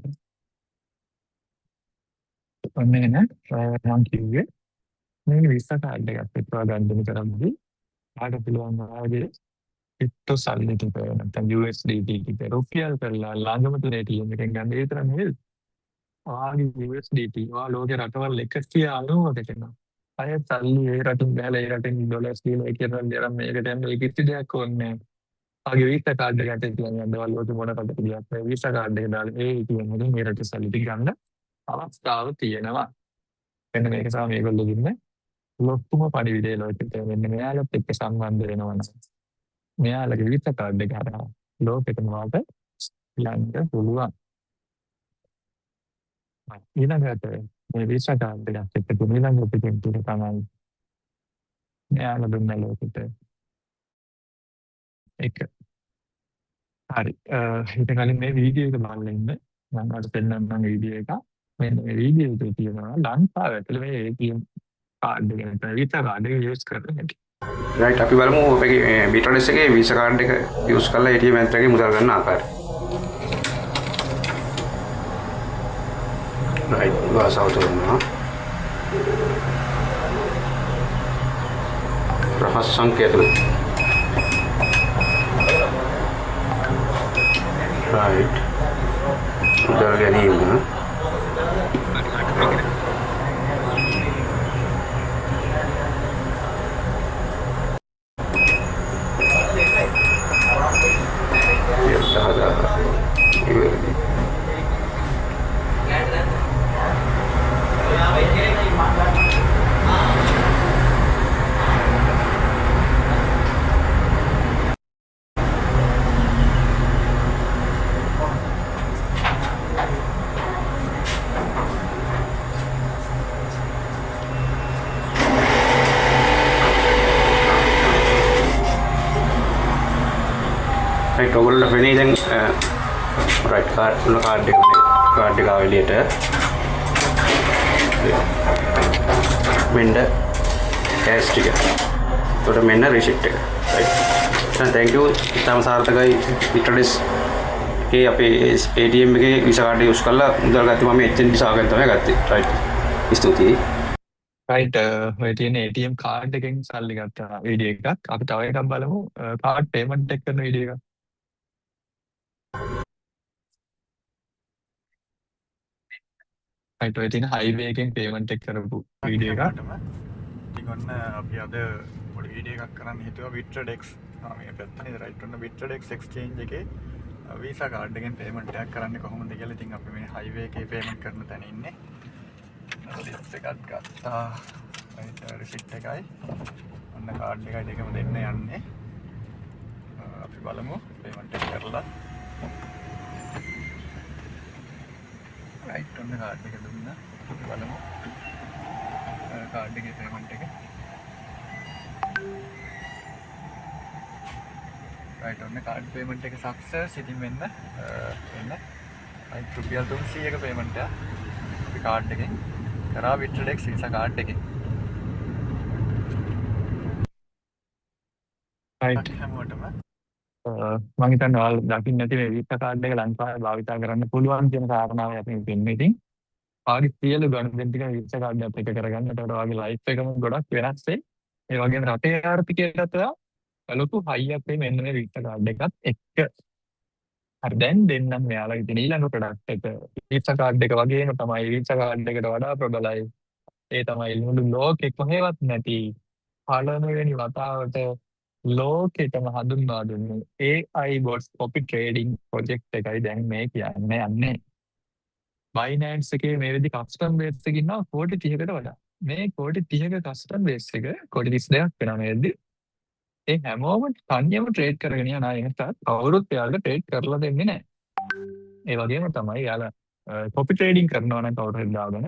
Sebenarnya yang kiwe ini bisa ada ya petrol dan jenis tertentu ada peluang lagi itu saldo juga nanti USDT kita rupiah කරලා ළඟම තුන ATM එකෙන් ගන්න ඒ තරම් නෙවෙයි. ඔයාගේ USDT ඔයා ලෝකේ රටවල් 190කට එනවා. අය සල්ලි ඒ රටින් බැලලා ඒ රටින් ඩොලර්ස් දීලා ඒක කරන් දෙනවා මේකට යන්න ඒ කිසි දෙයක් ඕනේ නැහැ. ඔයාගේ වීසා කාඩ් එක ඇතුලේ තියන් යනවා ලෝකේ මොන රටකට ගියත් මේ වීසා කාඩ් එක දාලා ඒ ATM එකෙන් මේ රටේ සල්ලි ටික ගන්න අවස්ථාව තියෙනවා. මෙන්න මේක තමයි මේගොල්ලෝ දෙන්නේ ලොකුම පණිවිඩය ලෝකෙට. මෙන්න මෙයාලත් එක්ක සම්බන්ධ වෙනවා නම් මෙයාලගේ වීසා කාඩ් එක හරහා ලෝකෙටම වාට යන්න පුළුවන්. ඊළඟට මේ වීසා කාඩ් එකත් එක්ක ඊළඟ පිටින් තුන තමයි මෙයාලා දුන්න ලෝකෙට එක. හරි. ඊට කලින් මේ වීඩියෝ එක බලලා ඉන්න. මම අද පෙන්නන්නම් වීඩියෝ එක. මෙන්න මේ වීඩියෝ එකේ තියෙනවා ලංකාව ඇතුලේ මේ ATM කාඩ් එක නැත්නම් වීසා කාඩ් එක යූස් කරන හැටි. රයිට් අපි බලමු අපේ බීට්‍රොඩස් එකේ වීසා කාඩ් එක යූස් කරලා ATM යන්ත්‍රයකින් මුදල් ගන්න ආකාරය. රයිට් වාසාව තුනනවා. රහස් සංඛ්‍යා තුන. රයිට් මුදල් ගැනීම රයිට් ඔයගොල්ලෝ වෙන්නේ දැන් රයිට් කාඩ් එක ආව එළියට මෙන්න කෑෂ් ටික. ඒකට මෙන්න රිසිප්ට් එක. රයිට්. දැන් thank you. ඉතාලම සාර්ථකයි බීට්‍රොඩස් එකේ අපේ ATM එකේ වීසා කාඩ් එක යූස් කරලා මුදල් ගත්තේ මම HND සාගරෙන් තමයි ගත්තේ. රයිට්. ස්තුතියි. රයිට්. ඔය තියෙන ATM කාඩ් එකෙන් සල්ලි ගත්ත වීඩියෝ එකක්. අපි තව එකක් බලමු. කාඩ් පේමන්ට් එක කරන වීඩියෝ එකක්. රයිට්. ඔය තියෙන හයිවේ එකෙන් පේමන්ට් එක කරපු වීඩියෝ එකක්. ඉතින් ඔන්න අපි අද පොඩි වීඩියෝ එකක් කරන්න හිතුවා BitTradex මේ පැත්තනේ රයිට් ඔන්න BitTradex exchange එකේ වීසා කාඩ් එකෙන් පේමන්ට් එකක් කරන්නේ කොහොමද කියලා. ඉතින් අපි මේ හයිවේ එකේ පේමන්ට් කරන තැන ඉන්නේ. ලිස්ට් එකක් ගත්තා. රයිට් රිසිප්ට් එකයි ඔන්න කාඩ් එකයි දෙකම දෙන්න යන්නේ. අපි බලමු පේමන්ට් එක කරලා. රයිට් ඔන්න කාඩ් එක දුන්නා. අපි බලමු කාඩ් එකේ පේමන්ට් එක. රයිට් ඔන්න කාඩ් පේමන්ට් එක සක්සස්. ඉතින් මෙන්න රයිට් රුපියල් 300ක පේමන්ට් එක අපි කාඩ් එකෙන් කරා BitTradex වීසා කාඩ් එකෙන්. රයිට්. හැමෝටම මම හිතන්නේ ඔයාලා දකින්න නැති මේ වීසා කාඩ් එක ලංකාවේ භාවිතා කරන්න පුළුවන් කියන කාරණාව අපි දෙන්නේ. ඉතින් ආගේ සියලු ගණන් ටික වීසා කාඩ් එකත් එක්ක කරගන්න. ඒකට ඔයාගේ ලයිෆ් එකම ගොඩක් වෙනස් වෙයි. ඒ වගේම රටේ ආර්ථිකයටත් ලොකු හයියක් වෙයි මෙන්න මේ වීසා කාඩ් එකත් එක්ක. හරි දැන් දෙන්නම් මෙයාලගේ තියෙන ඊළඟ ප්‍රොඩක්ට් එක. වීසා කාඩ් එක වගේම තමයි වීසා කාඩ් එකට වඩා ප්‍රබලයි. ඒ තමයි මුළු ලෝකෙ කොහෙවත් නැති පළවෙනි වතාවට ලෝකෙටම හඳුන්වා දුන්නේ AI bots copy trading project එකයි දැන් මේ කියන්නේ යන්නේ. Binance එකේ මේ විදි කස්ටම් බේස් එක ඉන්නවා කෝටි 30කට වඩා. මේ කෝටි 30ක කස්ටම් බේස් එක කෝටි 32ක් වෙනවා නේද? ඒ හැමෝම තනියම ට්‍රේඩ් කරගෙන යන අය නිසා කවුරුත් එයාලට ට්‍රේඩ් කරලා දෙන්නේ නැහැ. ඒ වගේම තමයි එයාලා කොපි ට්‍රේඩින් කරනවා නම් කවුරු හරි දාගෙන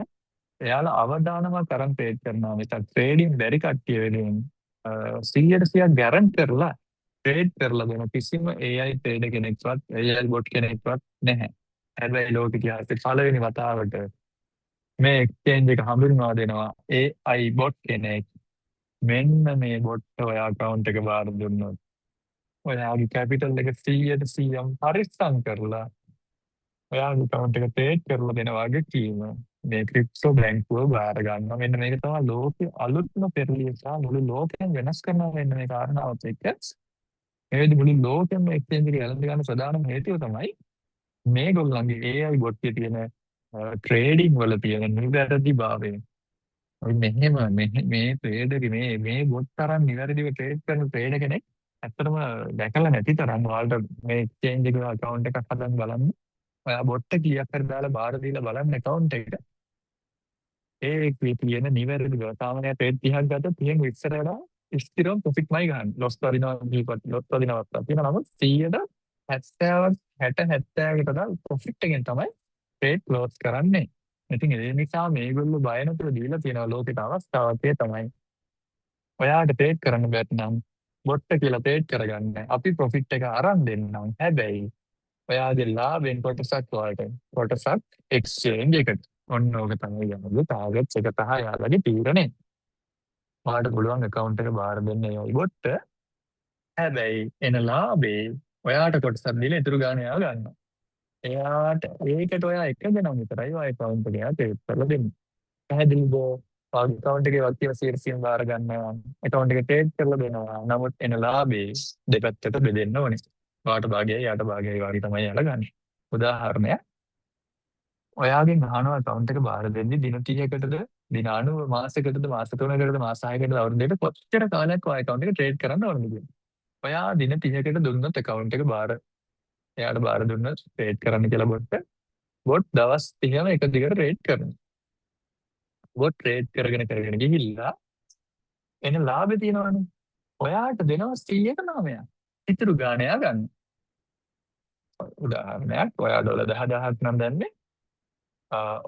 එයාලා අවදානමක් අරන් ට්‍රේඩ් කරනවා. මේක ට්‍රේඩින් බැරි කට්ටිය වෙනුවෙන් 100% ගැරන්ටි කරලා ට්‍රේඩ් කරලා දෙන කිසිම AI ට්‍රේඩර් කෙනෙක්වත් AI බොට් කෙනෙක්වත් නැහැ. හැබැයි ලෝක ඉතිහාසයේ පළවෙනි වතාවට මේ එක්ස්චේන්ජ් එක හඳුන්වා දෙනවා AI බොට් කෙනෙක්. මෙන්න මේ බොට් ඔයා account එක බාර දුන්නොත් ඔයාගේ කැපිටල් එක 100% පරිස්සම් කරලා ඔයාගේ account එක ට්‍රේඩ් කරලා දෙන වගකීම මේ ක්‍රිප්ටෝ බැංකුව බාර ගන්නවා. මෙන්න මේක තමයි ලෝකේ අලුත්ම පෙරලිය සහ මුළු ලෝකෙම වෙනස් කරනවා වෙන්න මේ කාරණාවත් එක්ක. ඒ වෙලෙදි මුළු ලෝකෙම එක්ස්චේන්ජ් එක ඇලඳ ගන්න ප්‍රධානම හේතුව තමයි මේගොල්ලන්ගේ AI බොට් එකේ තියෙන ට්‍රේඩින් වල තියෙන නිවැරදිභාවය. ඔය මෙහෙම මේ ට්‍රේඩර් මේ බොට් තරම් නිවැරදිව ට්‍රේඩ් කරන ට්‍රේඩර් කෙනෙක් ඇත්තටම දැකලා නැති තරම් ඔයාලට මේ එක්ස්චේන්ජ් එක account එකක් හදන්න බලන්න. ඔයා බොට් එක කීයක් හරි දාලා බාර දීලා බලන්න account එකට. ඒකේ තියෙන නිවැරදිව සාමාන්‍ය ට්‍රේඩ් 30ක් ගත්තොත් 30න් ඉස්සරහට ස්ථිරව ප්‍රොෆිට්මයි ගන්න. ලොස් වදිනවා දීපත් ලොස් වදිනවත් තියෙන නමුත් 100ට 70 60 70කට ප්‍රොෆිට් එකෙන් තමයි ට්‍රේඩ් ක්ලෝස් කරන්නේ. ඉතින් ඒ නිසා මේගොල්ලෝ බය නැතුව දීලා තියෙනවා ලෝකෙට අවස්ථාවක් ඒ තමයි. ඔයාට ට්‍රේඩ් කරන්න බැත් නම් බොට් එක කියලා ට්‍රේඩ් කරගන්න. අපි ප්‍රොෆිට් එක අරන් දෙන්නම්. හැබැයි ඔයාගේ ලාභෙන් කොටසක් එක්ස්චේන්ජ් එකට. ඔන්න ඕක තමයි යන්නේ ටාගට්ස් එක තමයි යාළුවගේ තීරණය. ඔයාට පුළුවන් account එක බාර දෙන්න ඒ බොට්ට. හැබැයි එන ලාභේ ඔයාට කොටසක් දීලා ඉතුරු ගාණ එයා ගන්නවා. එයාට ඒකට ඔයා එක දෙනා විතරයි ඔය account එක එයා ට්‍රේඩ් කරලා දෙන්නේ. පැහැදිලිද? ඔයාගේ account එකේ වක්තිය 100% බාර ගන්නවා. account එක ට්‍රේඩ් කරලා දෙනවා. නමුත් එන ලාභේ දෙපැත්තට බෙදෙන්න ඕනේ. ඔයාට භාගයයි යාට භාගයයි වගේ තමයි යාලා ගන්න. උදාහරණයක් ඔයාගෙන් අහනවා account එක බාර දෙන්නේ දින 30කටද දින 90 මාසයකටද මාස 3කටද මාස 6කටද අවුරුද්දකට කොච්චර කාලයක් ඔය account එක ට්‍රේඩ් කරන්න ඕනද කියලා. ඔයා දින 30කට දුන්නොත් account එක බාර එයාට බාර දුන්නොත් ට්‍රේඩ් කරන්න කියලා බොට් දවස් 30ම එක දිගට ට්‍රේඩ් කරනවා. බොට් ට්‍රේඩ් කරගෙන ගිහිල්ලා එන ලාභය තියෙනවනේ. ඔයාට දෙනවා 100ක 9ක්. ඉතුරු ගාණ එයා ගන්න. උදාහරණයක් ඔයා ඩොලර් 10000ක් නම් දැම්මේ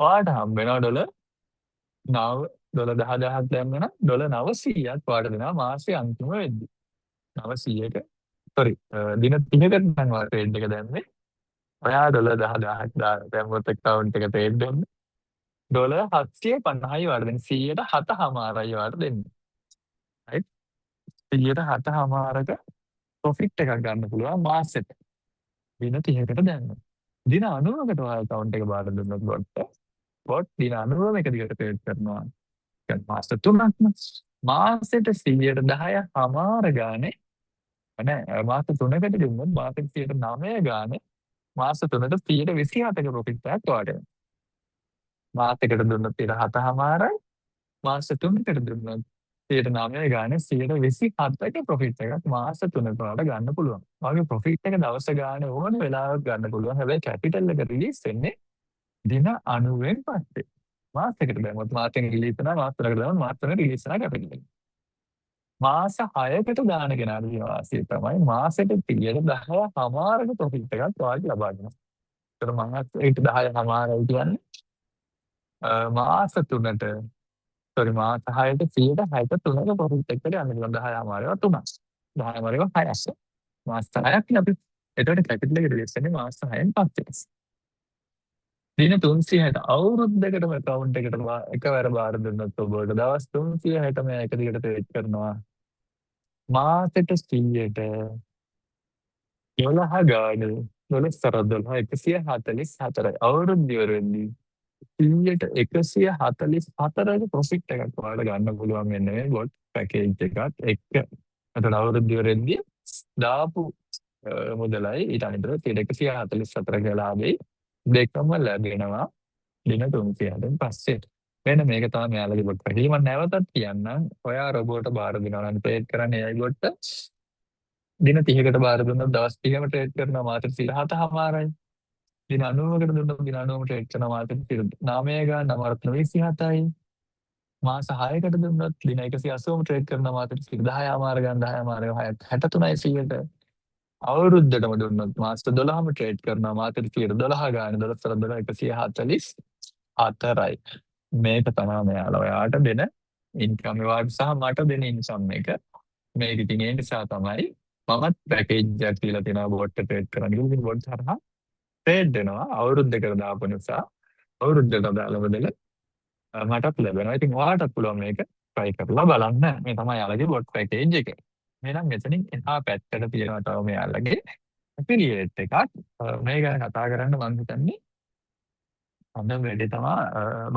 ඔයාට හම්බ වෙනවා ඩොලර් 10000ක් දැම්ම නම් ඩොලර් 900ක් ඔයාට දෙනවා මාසේ අන්තිම වෙද්දි. 900ක දින 30කට නම් ඔයා ට්‍රේඩ් එක දැම්මේ ඔයා ඩොලර් 10000ක් දැම්මොත් account එක ට්‍රේඩ් දෙන්න ඩොලර් 750යි ඔයාට දෙන්නේ 107.5යි ඔයාට දෙන්නේ. right 107.5ක ප්‍රොෆිට් එකක් ගන්න පුළුවන් මාසෙට. දින 30කට දැම්ම. දින 90කට ඔයා account එක බාර දුන්නොත් බොට් දින 90ම එක දිගට ට්‍රේඩ් කරනවා. දැන් මාස 3ක්ම මාසෙට 110.5 ගානේ නෑ මාස 3කට දුන්නොත් මාසෙට 109 ගානේ මාස 3ට 127ක ප්‍රොෆිට් එකක් ඔයාට. මාසෙකට දුන්නොත් 7.5යි මාස 3කට දුන්නොත් 109 ගානේ 127ක ප්‍රොෆිට් එකක් මාස 3කට ඔයාලට ගන්න පුළුවන්. ඔයාගේ ප්‍රොෆිට් එක දවස ගානේ ඕන වෙලාවක ගන්න පුළුවන්. හැබැයි කැපිටල් එක රිලීස් වෙන්නේ දින 90න් පස්සේ. මාසෙකට දැම්මොත් මාසෙන් රිලීස් වෙනවා මාස 3කට දැම්මොත් මාස 3කට රිලීස් වෙනවා කැපිටල් එක. මාස 6කට දාන කෙනාගේ වාසිය තමයි මාසෙට 10.5ක ප්‍රොෆිට් එකක් ඔයාලට ලබා දෙනවා. ඒතර මම ඒක 10.5යි කියන්නේ මාස 3ට මාස 6ට 163ක ප්‍රොෆිට් එකකට යන්න පුළුවන් 10.5ව 3ක් 10.5ව 6ක් මාස 6ක් නේ අපි එතකොට කැපිටල් එක රිලීස් වෙන්නේ මාස 6න් පස්සේ. දින 360 අවුරුද්දකටම account එකට එකවර බාර දුන්නොත් ඔබට දවස් 360ම එක දිගට ට්‍රේඩ් කරනවා. මාසෙට 100ට 12 ගානේ 144යි අවුරුද්ද ඉවරෙන්නේ 100ට 144ක ප්‍රොෆිට් එකක් ඔයාලට ගන්න පුළුවන් වෙන්නේ මේ බොට් පැකේජ් එකත් එක්ක. එතකොට අවුරුද්ද ඉවරෙද්දී දාපු මුදලයි ඊට අනිතර 144ක ලාභෙයි දෙකම ලැබෙනවා දින 360න් පස්සේ. වෙන මේක තමයි මෙයාලගේ බොට් එක. මම නැවතත් කියන්නම් ඔයා රොබෝට බාර දෙනවා නම් ට්‍රේඩ් කරන්නේ AI බොට්ට දින 30කට බාර දුන්නොත් දවස් 30ම ට්‍රේඩ් කරනවා මාසෙට 107.5යි. දින 90කට දුන්නොත් දින 90ම ට්‍රේඩ් කරනවා මාසෙට 9 ගාන 927යි. මාස 6කට දුන්නොත් දින 180ම ට්‍රේඩ් කරනවා මාසෙට 10.5 ගාන 10.5 63යි 100ට. අවුරුද්දටම දුන්නොත් මාස 12ම ට්‍රේඩ් කරනවා මාසෙට 12 ගාන 144යි. මේක තමයි මෙයාලා ඔයාට දෙන ඉන්කම් රිවාඩ් සහ මට දෙන ඉන්කම් එක. මේක ඉතින් ඒ නිසා තමයි මමත් පැකේජ් එකක් දීලා තියෙනවා බෝට් එක ට්‍රේඩ් කරන්න කියලා. ඉතින් බෝට් හරහා ට්‍රේඩ් වෙනවා. අවුරුද්දකට දාපු නිසා අවුරුද්දට දාලා බදල මටත් ලැබෙනවා. ඉතින් ඔයාලටත් පුළුවන් මේක try කරලා බලන්න. මේ තමයි යාළුවගේ බොට් පැකේජ් එක. එහෙනම් මෙතනින් එහා පැත්තට තියෙනවා තව මෙයාලගේ affiliate එකක්. මේ ගැන කතා කරන්න මම හිතන්නේ හොඳ වැඩේ තමයි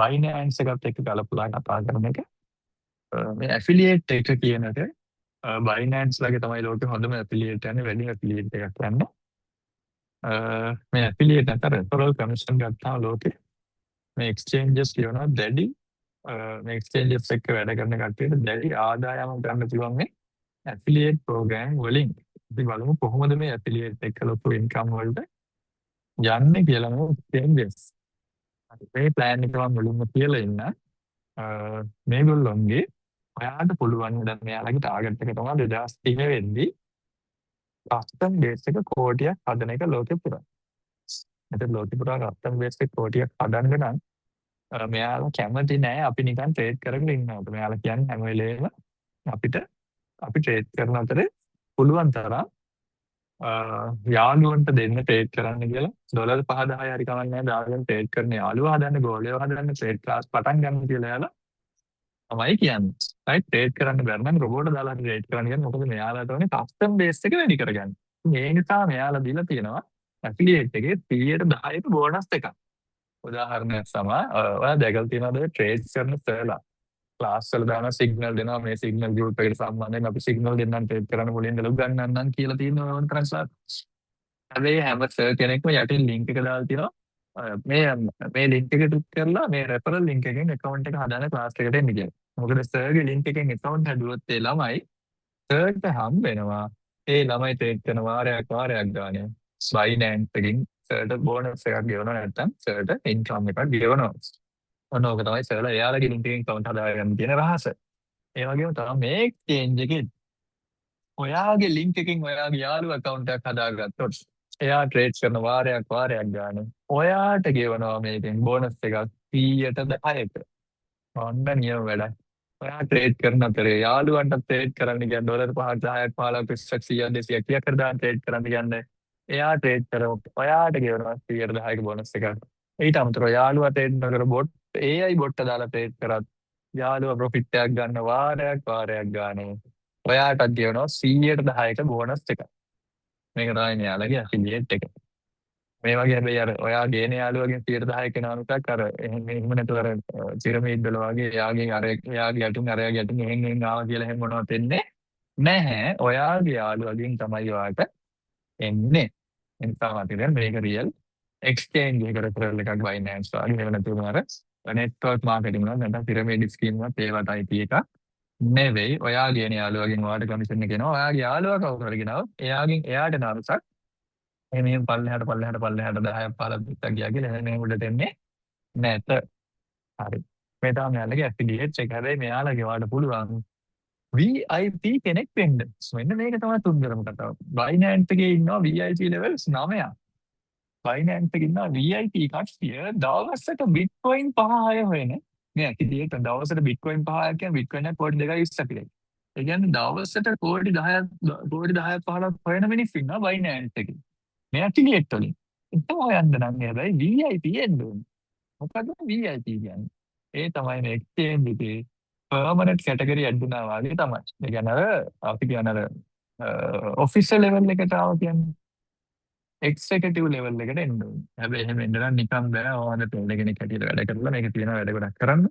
Binance එකත් එක්ක ගලපලා කතා කරන එක. මේ affiliate එක කියන එක Binance ලගේ තමයි ලෝකේ හොඳම affiliate යන්නේ වැඩි affiliate එකක් යන්නේ. මේ affiliate අතර referral commission ගත්තාම ලෝකේ මේ exchanges කියනවා දැඩි මේ exchanges එක්ක වැඩ කරන කට්ටියට දැඩි ආදායමක් ගන්න පුළුවන් මේ affiliate program වලින්. ඉතින් බලමු කොහොමද මේ affiliate එක්ක ලොකු income වලට යන්නේ කියලා නෝ exchanges. මේ plan එක මම මුලින්ම කියලා ඉන්න මේගොල්ලොන්ගේ ඔයාලට පුළුවන් දැන් මෙයාලගේ ටාගට් එක තමයි 2030 වෙද්දී custom base එක කෝටියක් හදන එක ලෝකෙ පුරා. එතකොට ලෝකෙ පුරා custom base එක කෝටියක් හදන්න නම් මෙයාලා කැමති නෑ අපි නිකන් ට්‍රේඩ් කරගෙන ඉන්නවට. මෙයාලා කියන්නේ හැම වෙලේම අපි ට්‍රේඩ් කරන අතරේ පුළුවන් තරම් යාළුවන්ට දෙන්න ට්‍රේඩ් කරන්න කියලා ඩොලර් 5-10 හරි කවන්නේ නැහැ දාගෙන ට්‍රේඩ් කරන යාළුවා හදන්න ගෝලියව හදන්න ට්‍රේඩ් ක්ලාස් පටන් ගන්න කියලා යාළුවා තමයි කියන්නේ. රයිට් ට්‍රේඩ් කරන්න බැරි නම් රොබෝට දාලා ට්‍රේඩ් කරන්න කියන්නේ මොකද මෙයාලාට ඕනේ කස්ටම් බේස් එක වැඩි කරගන්න. මේ නිසා මෙයාලා දීලා තියෙනවා ඇෆිලියේට් එකේ 10% බෝනස් එකක්. උදාහරණයක් තමයි ඔයා දැකලා තියෙනවද ට්‍රේඩ් කරන සර්ලා ක්ලාස් වල දාන සිග්නල් දෙනවා මේ සිග්නල් ගෲප් එකට සම්බන්ධයෙන් අපි සිග්නල් දෙන්නම් ට්‍රේඩ් කරන්න මුලින් ඉඳලා උගන්වන්නම් කියලා තියෙනවා ඕන තරම් සර්. හැබැයි හැම සර් කෙනෙක්ම යටින් ලින්ක් එක දාලා තියෙනවා මේ ලින්ක් එක ක්ලික් කරලා මේ රෙෆරල් ලින්ක් එකෙන් account එක හදාන ක්ලාස් එකට එන්න කියලා. මොකද සර්ගේ ලින්ක් එකෙන් account හැදුවොත් ඒ ළමයි සර්ට හම්බ වෙනවා. ඒ ළමයි ට්‍රේඩ් කරන වාරයක් ගානේ Binance එකකින් සර්ට බෝනස් එකක් ගෙවනවා නැත්නම් සර්ට ඉන්කම් එකක් ගෙවනවා. ඔන්න ඕක තමයි සර්ලා එයාලගේ ලින්ක් එකෙන් account හදාගන්න තියෙන රහස. ඒ වගේම තමයි මේ exchange එකේ ඔයාගේ ලින්ක් එකෙන් ඔයාගේ යාළුවා account එකක් හදාගත්තොත් එයා ට්‍රේඩ් කරන වාරයක් ගානේ ඔයාට ගෙවනවා මේකෙන් බෝනස් එකක් 10%. ඔන්න නියම වැඩක්. ඔයා ට්‍රේඩ් කරන අතරේ යාළුවන්ට ට්‍රේඩ් කරන්න කියන්නේ ඩොලර් 5ක් 10ක් 15ක් 100ක් 200ක් කීයක් දාන ට්‍රේඩ් කරන්න කියන්නේ එයා ට්‍රේඩ් කරොත් ඔයාට ගෙවනවා 10%ක බෝනස් එකක්. ඊට අමතරව යාළුවා ට්‍රේඩ් නොකර බොට් AI බොට්ට දාලා ට්‍රේඩ් කරත් යාළුවා ප්‍රොෆිට් එකක් ගන්න වාරයක් ගානේ ඔයාටත් ගෙවනවා 100%ක බෝනස් එකක්. මේක තමයි මෙයාලගේ ඇෆිලියේට් එක. මේ වගේ හැබැයි අර ඔයා ගේන යාළුවගෙන් 10% කෙනා මිසක් අර එහෙම නැතුව අර පිරමීඩ් වල වගේ එයාගේ යටින් එහෙන් ආවා කියලා එහෙම මොනවත් වෙන්නේ නැහැ. ඔයාගේ යාළුවගෙන් තමයි ඔයාට එන්නේ. එනිසා මතකද මේක රියල් එක්ස්චේන්ජ් එක රෙෆරල් එකක් Binance වගේ එහෙම නැතුව අර නෙට්වර්ක් මාකටිං වල නැත්නම් පිරමීඩ් ස්කීම් වල ඒවටයි තියෙක නෙවෙයි. ඔයා ගේන යාළුවගෙන් ඔයාට කමිෂන් එක එනවා. ඔයාගේ යාළුවා කවුරු හරි ගෙනාවොත් එයාට නාමසක් එහෙම පල්ලෙහාට 10ක් 15ක් ගියා කියලා එහෙම උඩට එන්නේ නැත. හරි. මේ තමයි යාළුවගේ ඇෆිලියේට්ස් එක. හැබැයි මෙයාලගේ වාට පුළුවන් VIP කෙනෙක් වෙන්න. මෙන්න මේක තමයි තුන්දරම කතාව. Binance එකේ ඉන්නවා VIP levels 9ක්. Binance එකේ ඉන්නවා VIP කට්ටිය දවසට Bitcoin 5-6 වෙන. මේ ඇෆිලියේට් දවසට Bitcoin 5ක් කියන්නේ Bitcoin එක කෝටි 2.20ක්. ඒ කියන්නේ දවසට කෝටි 10ක් 15ක් හොයන මිනිස්සු ඉන්නවා Binance එකේ. මේ ඇෆිලියේට් වලින්. ඒක හොයන්න නම් හැබැයි VIP එන්න ඕනේ. මොකද VIP කියන්නේ? ඒ තමයි මේ exchange එකේ permanent category add වුණා වගේ තමයි. ඒ කියන්නේ අපි කියන official level එකට ආව කියන්නේ executive level එකට එන්න ඕනේ. හැබැයි එහෙම එන්න නම් නිකන් බෑ. ඕනද තෝල කෙනෙක් හැටියට වැඩ කරලා මේක තියෙන වැඩ ගොඩක් කරන්න.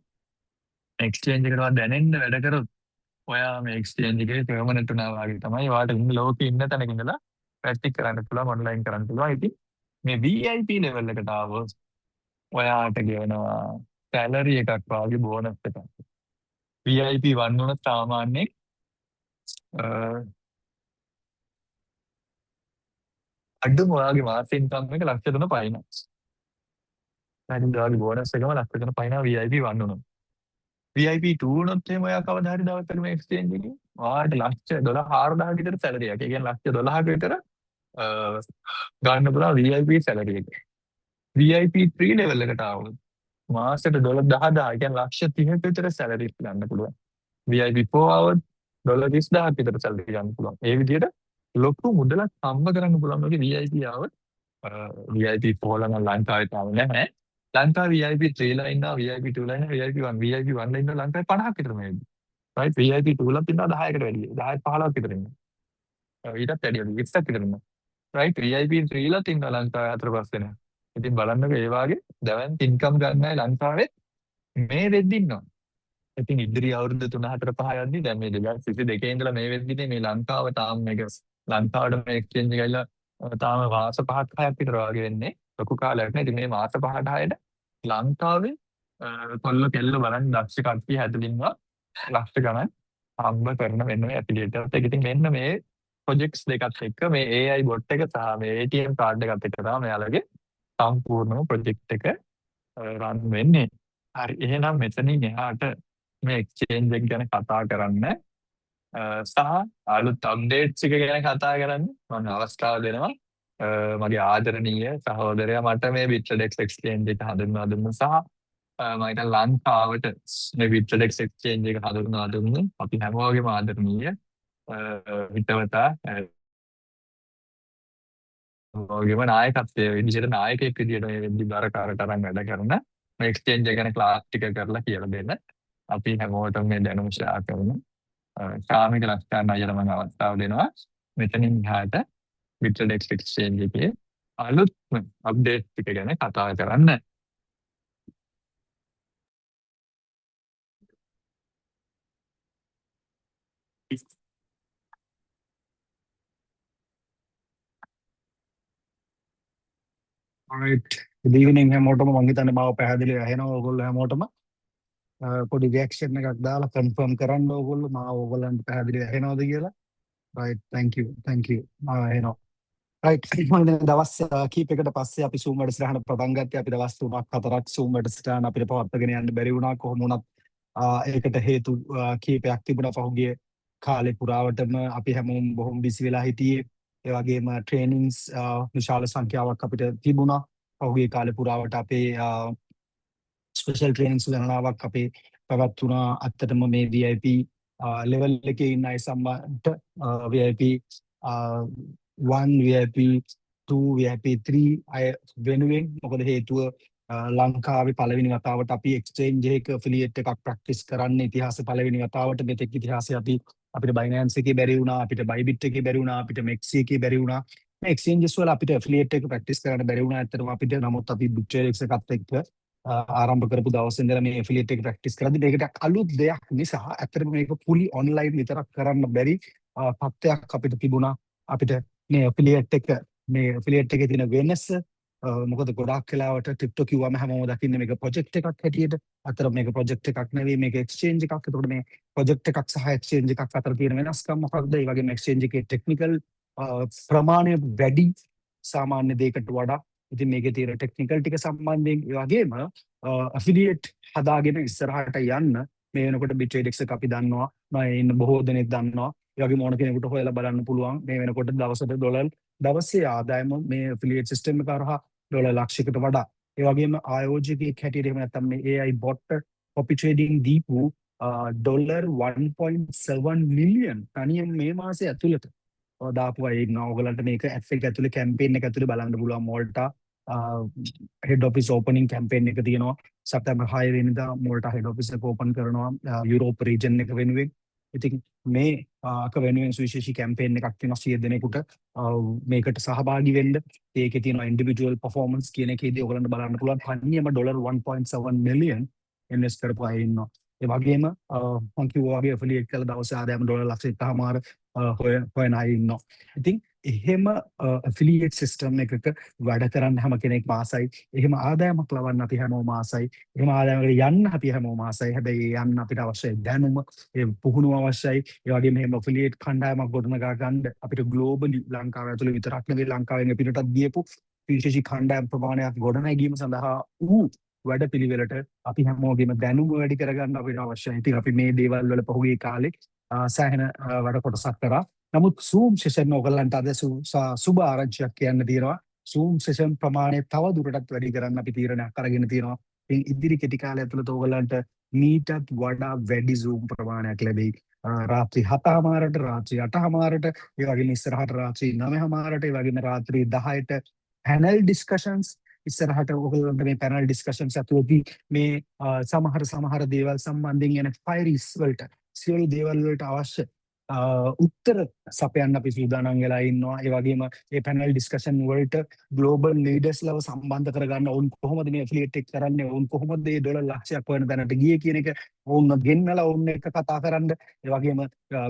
exchange එකට දැනෙන්න වැඩ කරොත් ඔයා මේ exchange එකේ permanent වුණා වගේ තමයි. ඔයාලට ඉන්න ලෝකේ ඉන්න තැනක ඉඳලා ප්‍රැක්ටිස් කරන්න පුළුවන් ඔන්ලයින් කරන්න පුළුවන්. ඉතින් මේ VIP level එකට ආවොත් ඔයාට ගෙවනවා salary එකක් වගේ බෝනස් එකක්. VIP 1 වුණත් සාමාන්‍යයෙන් අඩුම ඔයාගේ මාස ඉන්කම් එක ලක්ෂ 3 පයින්. නැතිනම් ඔයාගේ බෝනස් එකම ලක්ෂ 3 පයින් VIP 1 වුණොත්. VIP 2 වුණොත් එහෙම ඔයා කවදා හරි දවසක මේ exchange එකේ ඔයාට ලක්ෂ $4000 විතර salary එකක්. ඒ කියන්නේ ලක්ෂ 12ක විතර ගන්න පුළුවන් VIP salary එක. VIP 3 level එකට ආවොත් මාසෙට $10000 කියන්නේ ලක්ෂ 30ක විතර salary ගන්න පුළුවන්. VIP 4 આવොත් $30000 විතර salary ගන්න පුළුවන්. ඒ විදිහට ලොකු මුදලක් හම්බ කරන්න පුළුවන් වගේ VIP ආව VIP 4 නම් ලංකාවේ තාම නැහැ. ලංකාවේ VIP 3 ලා ඉන්නවා, VIP 2 ලා ඉන්නවා, VIP 1 ලා ඉන්නවා ලංකාවේ 50ක් විතර මේ වෙද්දි. right VIP 2 ලා ඉන්නවා 10කට වැඩි. 10 15ක් විතර ඉන්නවා. ඊටත් වැඩි 20ක් විතර ඉන්නවා. right VIP 3 ලාත් ඉන්නවා ලංකාවේ 4 5 දෙනා. ඉතින් බලන්නකෝ ඒ වාගේ දැවැන්ත ඉන්කම් ගන්න අය ලංකාවේ මේ වෙද්දි ඉන්නවා. ඉතින් ඉදිරි අවුරුදු 3 4 5 යද්දි දැන් මේ 2022 ඉඳලා මේ වෙද්දිනේ මේ ලංකාව තාම මේක ලංකාවට මේ එක්ස්චේන්ජ් එක ගිහලා තාම මාස 5ක් 6ක් විතර වගේ වෙන්නේ. ලොකු කාලයක් නේ. ඉතින් මේ මාස 5ට 6ට ලංකාවේ කොල්ල කෙල්ල බලන්න දක්ෂ කට්ටිය හැදලින්වා ලක්ෂ ගණන් හම්බ කරන වෙන මේ ඇෆිලියේට් එකත්. ඉතින් මෙන්න මේ ප්‍රොජෙක්ට්ස් දෙකත් එක්ක මේ AI බොට් එක සහ මේ ATM කාඩ් එකත් එක්ක තමයි මෙයාලගේ සම්පූර්ණ ප්‍රොජෙක්ට් එක රන් වෙන්නේ. හරි එහෙනම් මෙතනින් එහාට මේ එක්ස්චේන්ජ් එක ගැන කතා කරන්න සහ අලුත් අප්ඩේට්ස් එක ගැන කතා කරන්න මම අවස්ථාව දෙනවා මගේ ආදරණීය සහෝදරයා මට මේ BitREX එක්ස්චේන්ජ් එක හඳුන්වා දුන්න සහ මම හිතන ලංකාවට මේ BitREX එක්ස්චේන්ජ් එක හඳුන්වා දුන්න අපි හැමෝගෙම ආදරණීය හිතවතා ඔයගෙම නායකත්වයේ විදිහට නායකයෙක් විදිහට මේ වෙද්දි බරකාරට අරන් වැඩ කරන මේ එක්ස්චේන්ජ් එක ගැන ක්ලාස් ටික කරලා කියලා දෙන්න අපි හැමෝටම මේ දැනුම ෂෙයා කරමු. කාමික ලක්ෂණ අයලා මම අවස්ථාව දෙනවා මෙතනින් එහාට BitREX එක්ස්චේන්ජ් එකේ අලුත්ම අප්ඩේට් ටික ගැන කතා කරන්න. Alright. Good evening හැමෝටම මම හිතන්නේ මාව පැහැදිලිව ඇහෙනවා ඕගොල්ලෝ හැමෝටම පොඩි රියැක්ෂන් එකක් දාලා කන්ෆර්ම් කරන්න ඕගොල්ලෝ මාව ඕගොල්ලන්ට පැහැදිලිව ඇහෙනවද කියලා. right thank you මාව ඇහෙනවා. right මම දවස් කීපයකට පස්සේ අපි Zoom වැඩසටහන පටන් ගත්තේ. අපි දවස් 3ක් 4ක් Zoom වැඩසටහන අපිට පවත්වාගෙන යන්න බැරි වුණා. කොහොම වුණත් ඒකට හේතු කීපයක් තිබුණා. පහුගිය කාලේ පුරාවටම අපි හැමෝම බොහොම බිසි වෙලා හිටියේ. ඒ වගේම ට්‍රේනින්ග්ස් විශාල සංඛ්‍යාවක් අපිට තිබුණා. පහුගිය කාලේ පුරාවට අපේ ස්පෙෂල් ට්‍රේනින්ග්ස් ගණනාවක් අපේ පැවැත්වුණා. අත්තටම මේ VIP ලෙවල් එකේ ඉන්න අය සම්බන්ධ VIP 1 VIP 2 VIP 3 අය වෙනුවෙන් මොකද හේතුව ලංකාවේ පළවෙනි වතාවට අපි එක්ස්චේන්ජ් එක ඇෆිලියේට් එකක් ප්‍රැක්ටිස් කරන්න ඉතිහාසයේ පළවෙනි වතාවට මෙතෙක් ඉතිහාසයේ අපිට Binance එකේ බැරි වුණා, අපිට Bybit එකේ බැරි වුණා, අපිට Mex එකේ බැරි වුණා. මේ එක්ස්චේන්ජස් වල අපිට ඇෆිලියේට් එක ප්‍රැක්ටිස් කරන්න බැරි වුණා. ඇත්තටම අපිට නමුත් අපි BitREX එකත් එක්ක ආරම්භ කරපු දවසේ ඉඳලා මේ ඇෆිලියේට් එක ප්‍රැක්ටිස් කරද්දී මේකට අලුත් දෙයක් නිසා ඇත්තටම මේක fully online විතරක් කරන්න බැරි තත්ත්වයක් අපිට තිබුණා. අපිට මේ ඇෆිලියේට් එකේ තියෙන වෙනස මොකද ගොඩාක් වෙලාවට ක්‍රිප්ටෝ කිව්වම හැමෝම දකින්නේ මේක ප්‍රොජෙක්ට් එකක් හැටියට. අතර මේක ප්‍රොජෙක්ට් එකක් නෙවෙයි මේක එක්ස්චේන්ජ් එකක්. ඒකට මේ ප්‍රොජෙක්ට් එකක් සහ එක්ස්චේන්ජ් එකක් අතර තියෙන වෙනස්කම් මොකක්ද? ඒ වගේම එක්ස්චේන්ජ් එකේ ටෙක්නිකල් ප්‍රමාණය වැඩි සාමාන්‍ය දෙයකට වඩා. ඉතින් මේකේ තියෙන ටෙක්නිකල් ටික සම්බන්ධයෙන් ඒ වගේම ඇෆිලියේට් හදාගෙන ඉස්සරහට යන්න මේ වෙනකොට BitREX එක අපි දන්නවා. මම ඉන්න බොහෝ දෙනෙක් දන්නවා. ඒ වගේම ඕන කෙනෙකුට හොයලා බලන්න පුළුවන්. මේ වෙනකොට දවසේ ආදායම මේ ඇෆිලියේට් සිස්ටම් එක කරා ඩොලර් ලක්ෂයකට වඩා. ඒ වගේම ආයෝජකයෙක් හැටියට එහෙම නැත්නම් මේ AI bot copy trading දීපු ඩොලර් 1.7 මිලියන් තනියෙන් මේ මාසේ ඇතුළත දාපු අය ඉන්නවා. ඔයගලන්ට මේක ඇප් එක ඇතුලේ කැම්පේන් එක ඇතුලේ බලන්න පුළුවන්. මෝල්ටා හෙඩ් ඔෆිස් ඕපනින් කැම්පේන් එක තියෙනවා. සැප්තැම්බර් 6 වෙනිදා මෝල්ටා හෙඩ් ඔෆිස් එක ඕපන් කරනවා යුරෝප රීජන් එක වෙනුවෙන්. ඉතින් මේ වෙනුවෙන් සුවිශේෂී කැම්පේන් එකක් තියෙනවා 100 දෙනෙකුට මේකට සහභාගී වෙන්න. ඒකේ තියෙනවා ඉන්ඩිවිජුවල් පර්ෆෝමන්ස් කියන එකේදී ඔයගලන්ට බලන්න පුළුවන් තනියම ඩොලර් 1.7 මිලියන් ඉන්වෙස්ට් කරපු අය ඉන්නවා. ඒ වගේම මම කිව්වා වගේ ඇෆිලියේට් කළ දවසේ ආදායම ඩොලර් ලක්ෂයකමාර හොයන අය ඉන්නවා. ඉතින් එහෙම ඇෆිලියේට් සිස්ටම් එකක වැඩ කරන්න හැම කෙනෙක්ම ආසයි. එහෙම ආදායමක් ලබන්න අපි හැමෝම ආසයි. එහෙම ආදායමකට යන්න අපි හැමෝම ආසයි. හැබැයි යන්න අපිට අවශ්‍ය දැනුම, ඒ පුහුණුව අවශ්‍යයි. ඒ වගේම එහෙම ඇෆිලියේට් කණ්ඩායමක් ගොඩනගා ගන්න අපිට ග්ලෝබලි ලංකාව ඇතුළේ විතරක් නෙවෙයි ලංකාවෙන් පිටටත් ගියපු විශේෂී කණ්ඩායම් ප්‍රමාණයක් ගොඩනැගීම සඳහා වැඩ පිළිවෙලට අපි හැමෝගෙම දැනුම වැඩි කරගන්න අපිට අවශ්‍යයි. ඉතින් අපි මේ දේවල් වල පහුගිය කාලේ සෑහෙන වැඩ කොටසක් කරා. නමුත් Zoom session ඔයගලන්ට අද සුබ ආරංචියක් කියන්න තියෙනවා. Zoom session ප්‍රමාණය තව දුරටත් වැඩි කරන්න අපි තීරණයක් අරගෙන තියෙනවා. ඉතින් ඉදිරි කෙටි කාලය ඇතුළත ඔයගලන්ට මීටත් වඩා වැඩි Zoom ප්‍රමාණයක් ලැබෙයි. රාත්‍රී 7:00ට රාත්‍රී 8:00ට ඒ වගේම ඉස්සරහට රාත්‍රී 9:00ට ඒ වගේම රාත්‍රී 10:00ට පැනල් ඩිස්කෂන්ස් ඉස්සරහට ඔයගොල්ලන්ට මේ පැනල් ඩිස්කෂන්ස් ඇතුළතදී මේ සමහර දේවල් සම්බන්ධයෙන් එන ක්වයරිස් වලට සියලු දේවල් වලට අවශ්‍ය උත්තර සපයන්න අපි සූදානම් වෙලා ඉන්නවා. ඒ වගේම මේ පැනල් ඩිස්කෂන් වලට ග්ලෝබල් ලීඩර්ස්ලව සම්බන්ධ කරගන්න ඔවුන් කොහොමද මේ ඇෆිලියේට් එක කරන්නේ, ඔවුන් කොහොමද මේ ඩොලර් ලක්ෂයක් වන තැනට ගියේ කියන එක ඔවුන් ගෙන්නලා ඔවුන් එක්ක කතා කරන්න. ඒ වගේම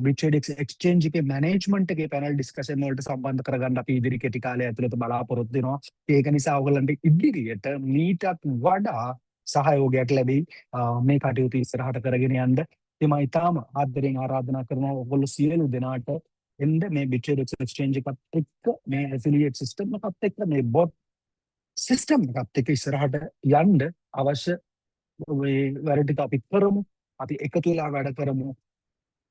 බ්‍රිට්‍රේඩ් එක්ස්චේන්ජ් එකේ මැනේජ්මන්ට් එකේ පැනල් ඩිස්කෂන් වලට සම්බන්ධ කරගන්න අපි ඉදිරි කෙටි කාලය ඇතුළත බලාපොරොත්තු වෙනවා. ඒක නිසා ඔයගොල්ලන්ට ඉදිරියට මීටත් වඩා සහයෝගයක් ලැබෙයි මේ කටයුතු ඉස්සරහට කරගෙන යන්න. එම ඉතාම ආදරයෙන් ආරාධනා කරනවා ඔයගොල්ලෝ සියලු දෙනාට එන්න මේ බිට්‍රේඩ් එක්ස්චේන්ජ් එකත් එක්ක මේ ඇෆිලියේට් සිස්ටම් එකත් එක්ක මේ බොට් සිස්ටම් එකත් එක්ක ඉස්සරහට යන්න අවශ්‍ය මේ වැඩ ටික අපි කරමු. අපි එකතු වෙලා වැඩ කරමු.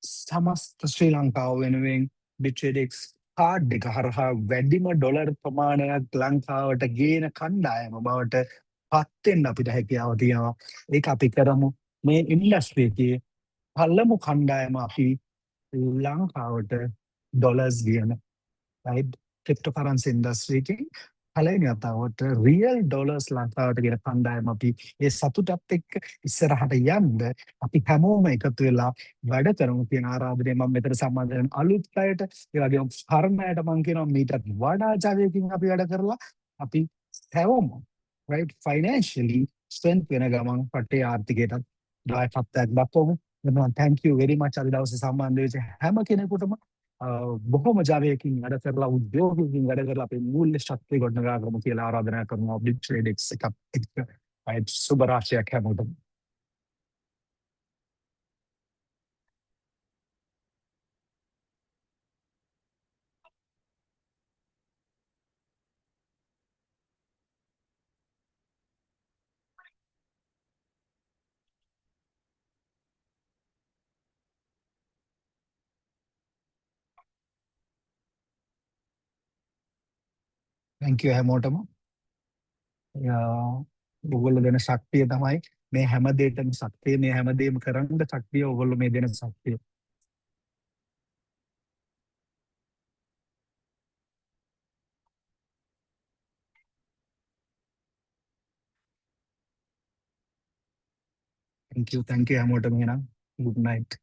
සමස්ත ශ්‍රී ලංකාව වෙනුවෙන් බිට්‍රේඩ් කාඩ් එක හරහා වැඩිම ඩොලර් ප්‍රමාණයක් ලංකාවට ගේන කණ්ඩායම බවට පත් වෙන්න අපිට හැකියාව තියෙනවා. ඒක අපි කරමු. මේ ඉන්ඩස්ට්‍රි එකේ පළමු කණ්ඩායම අපි ලංකාවට ඩොලර්ස් ගියන right cryptocurrency industry එකේ පළවෙනි වතාවට රියල් ඩොලර්ස් ලංකාවට ගෙන කණ්ඩායම අපි ඒ සතුටත් එක්ක ඉස්සරහට යන්න අපි හැමෝම එකතු වෙලා වැඩ කරමු කියන ආරාධනය මම මෙතන සම්බන්ධ වෙන අලුත් අයට ඒ වගේම පරණයට මම කියනවා මීටත් වඩා ජවයකින් අපි වැඩ කරලා අපි හැමෝම right financially strength වෙන ගමන් රටේ ආර්ථිකයට දායකත්වයක් දක්වමු. මම thank you very much අද දවසේ සම්බන්ධ වෙච්ච හැම කෙනෙකුටම බොහොම ජවයකින් වැඩ කරලා උද්‍යෝගයකින් වැඩ කරලා අපේ මූල්‍ය ශක්තිය ගොඩනගා ගමු කියලා ආරාධනා කරනවා බිට්‍රේඩ් එකත් එක්ක. සුබ රාශියක් හැමෝටම. thank you හැමෝටම. ඔයගොල්ලෝ දෙන ශක්තිය තමයි මේ හැම දෙයකම ශක්තිය, මේ හැම දෙයක්ම කරන්න ශක්තිය ඔයගොල්ලෝ මේ දෙන ශක්තිය. thank you හැමෝටම. එහෙනම් good night.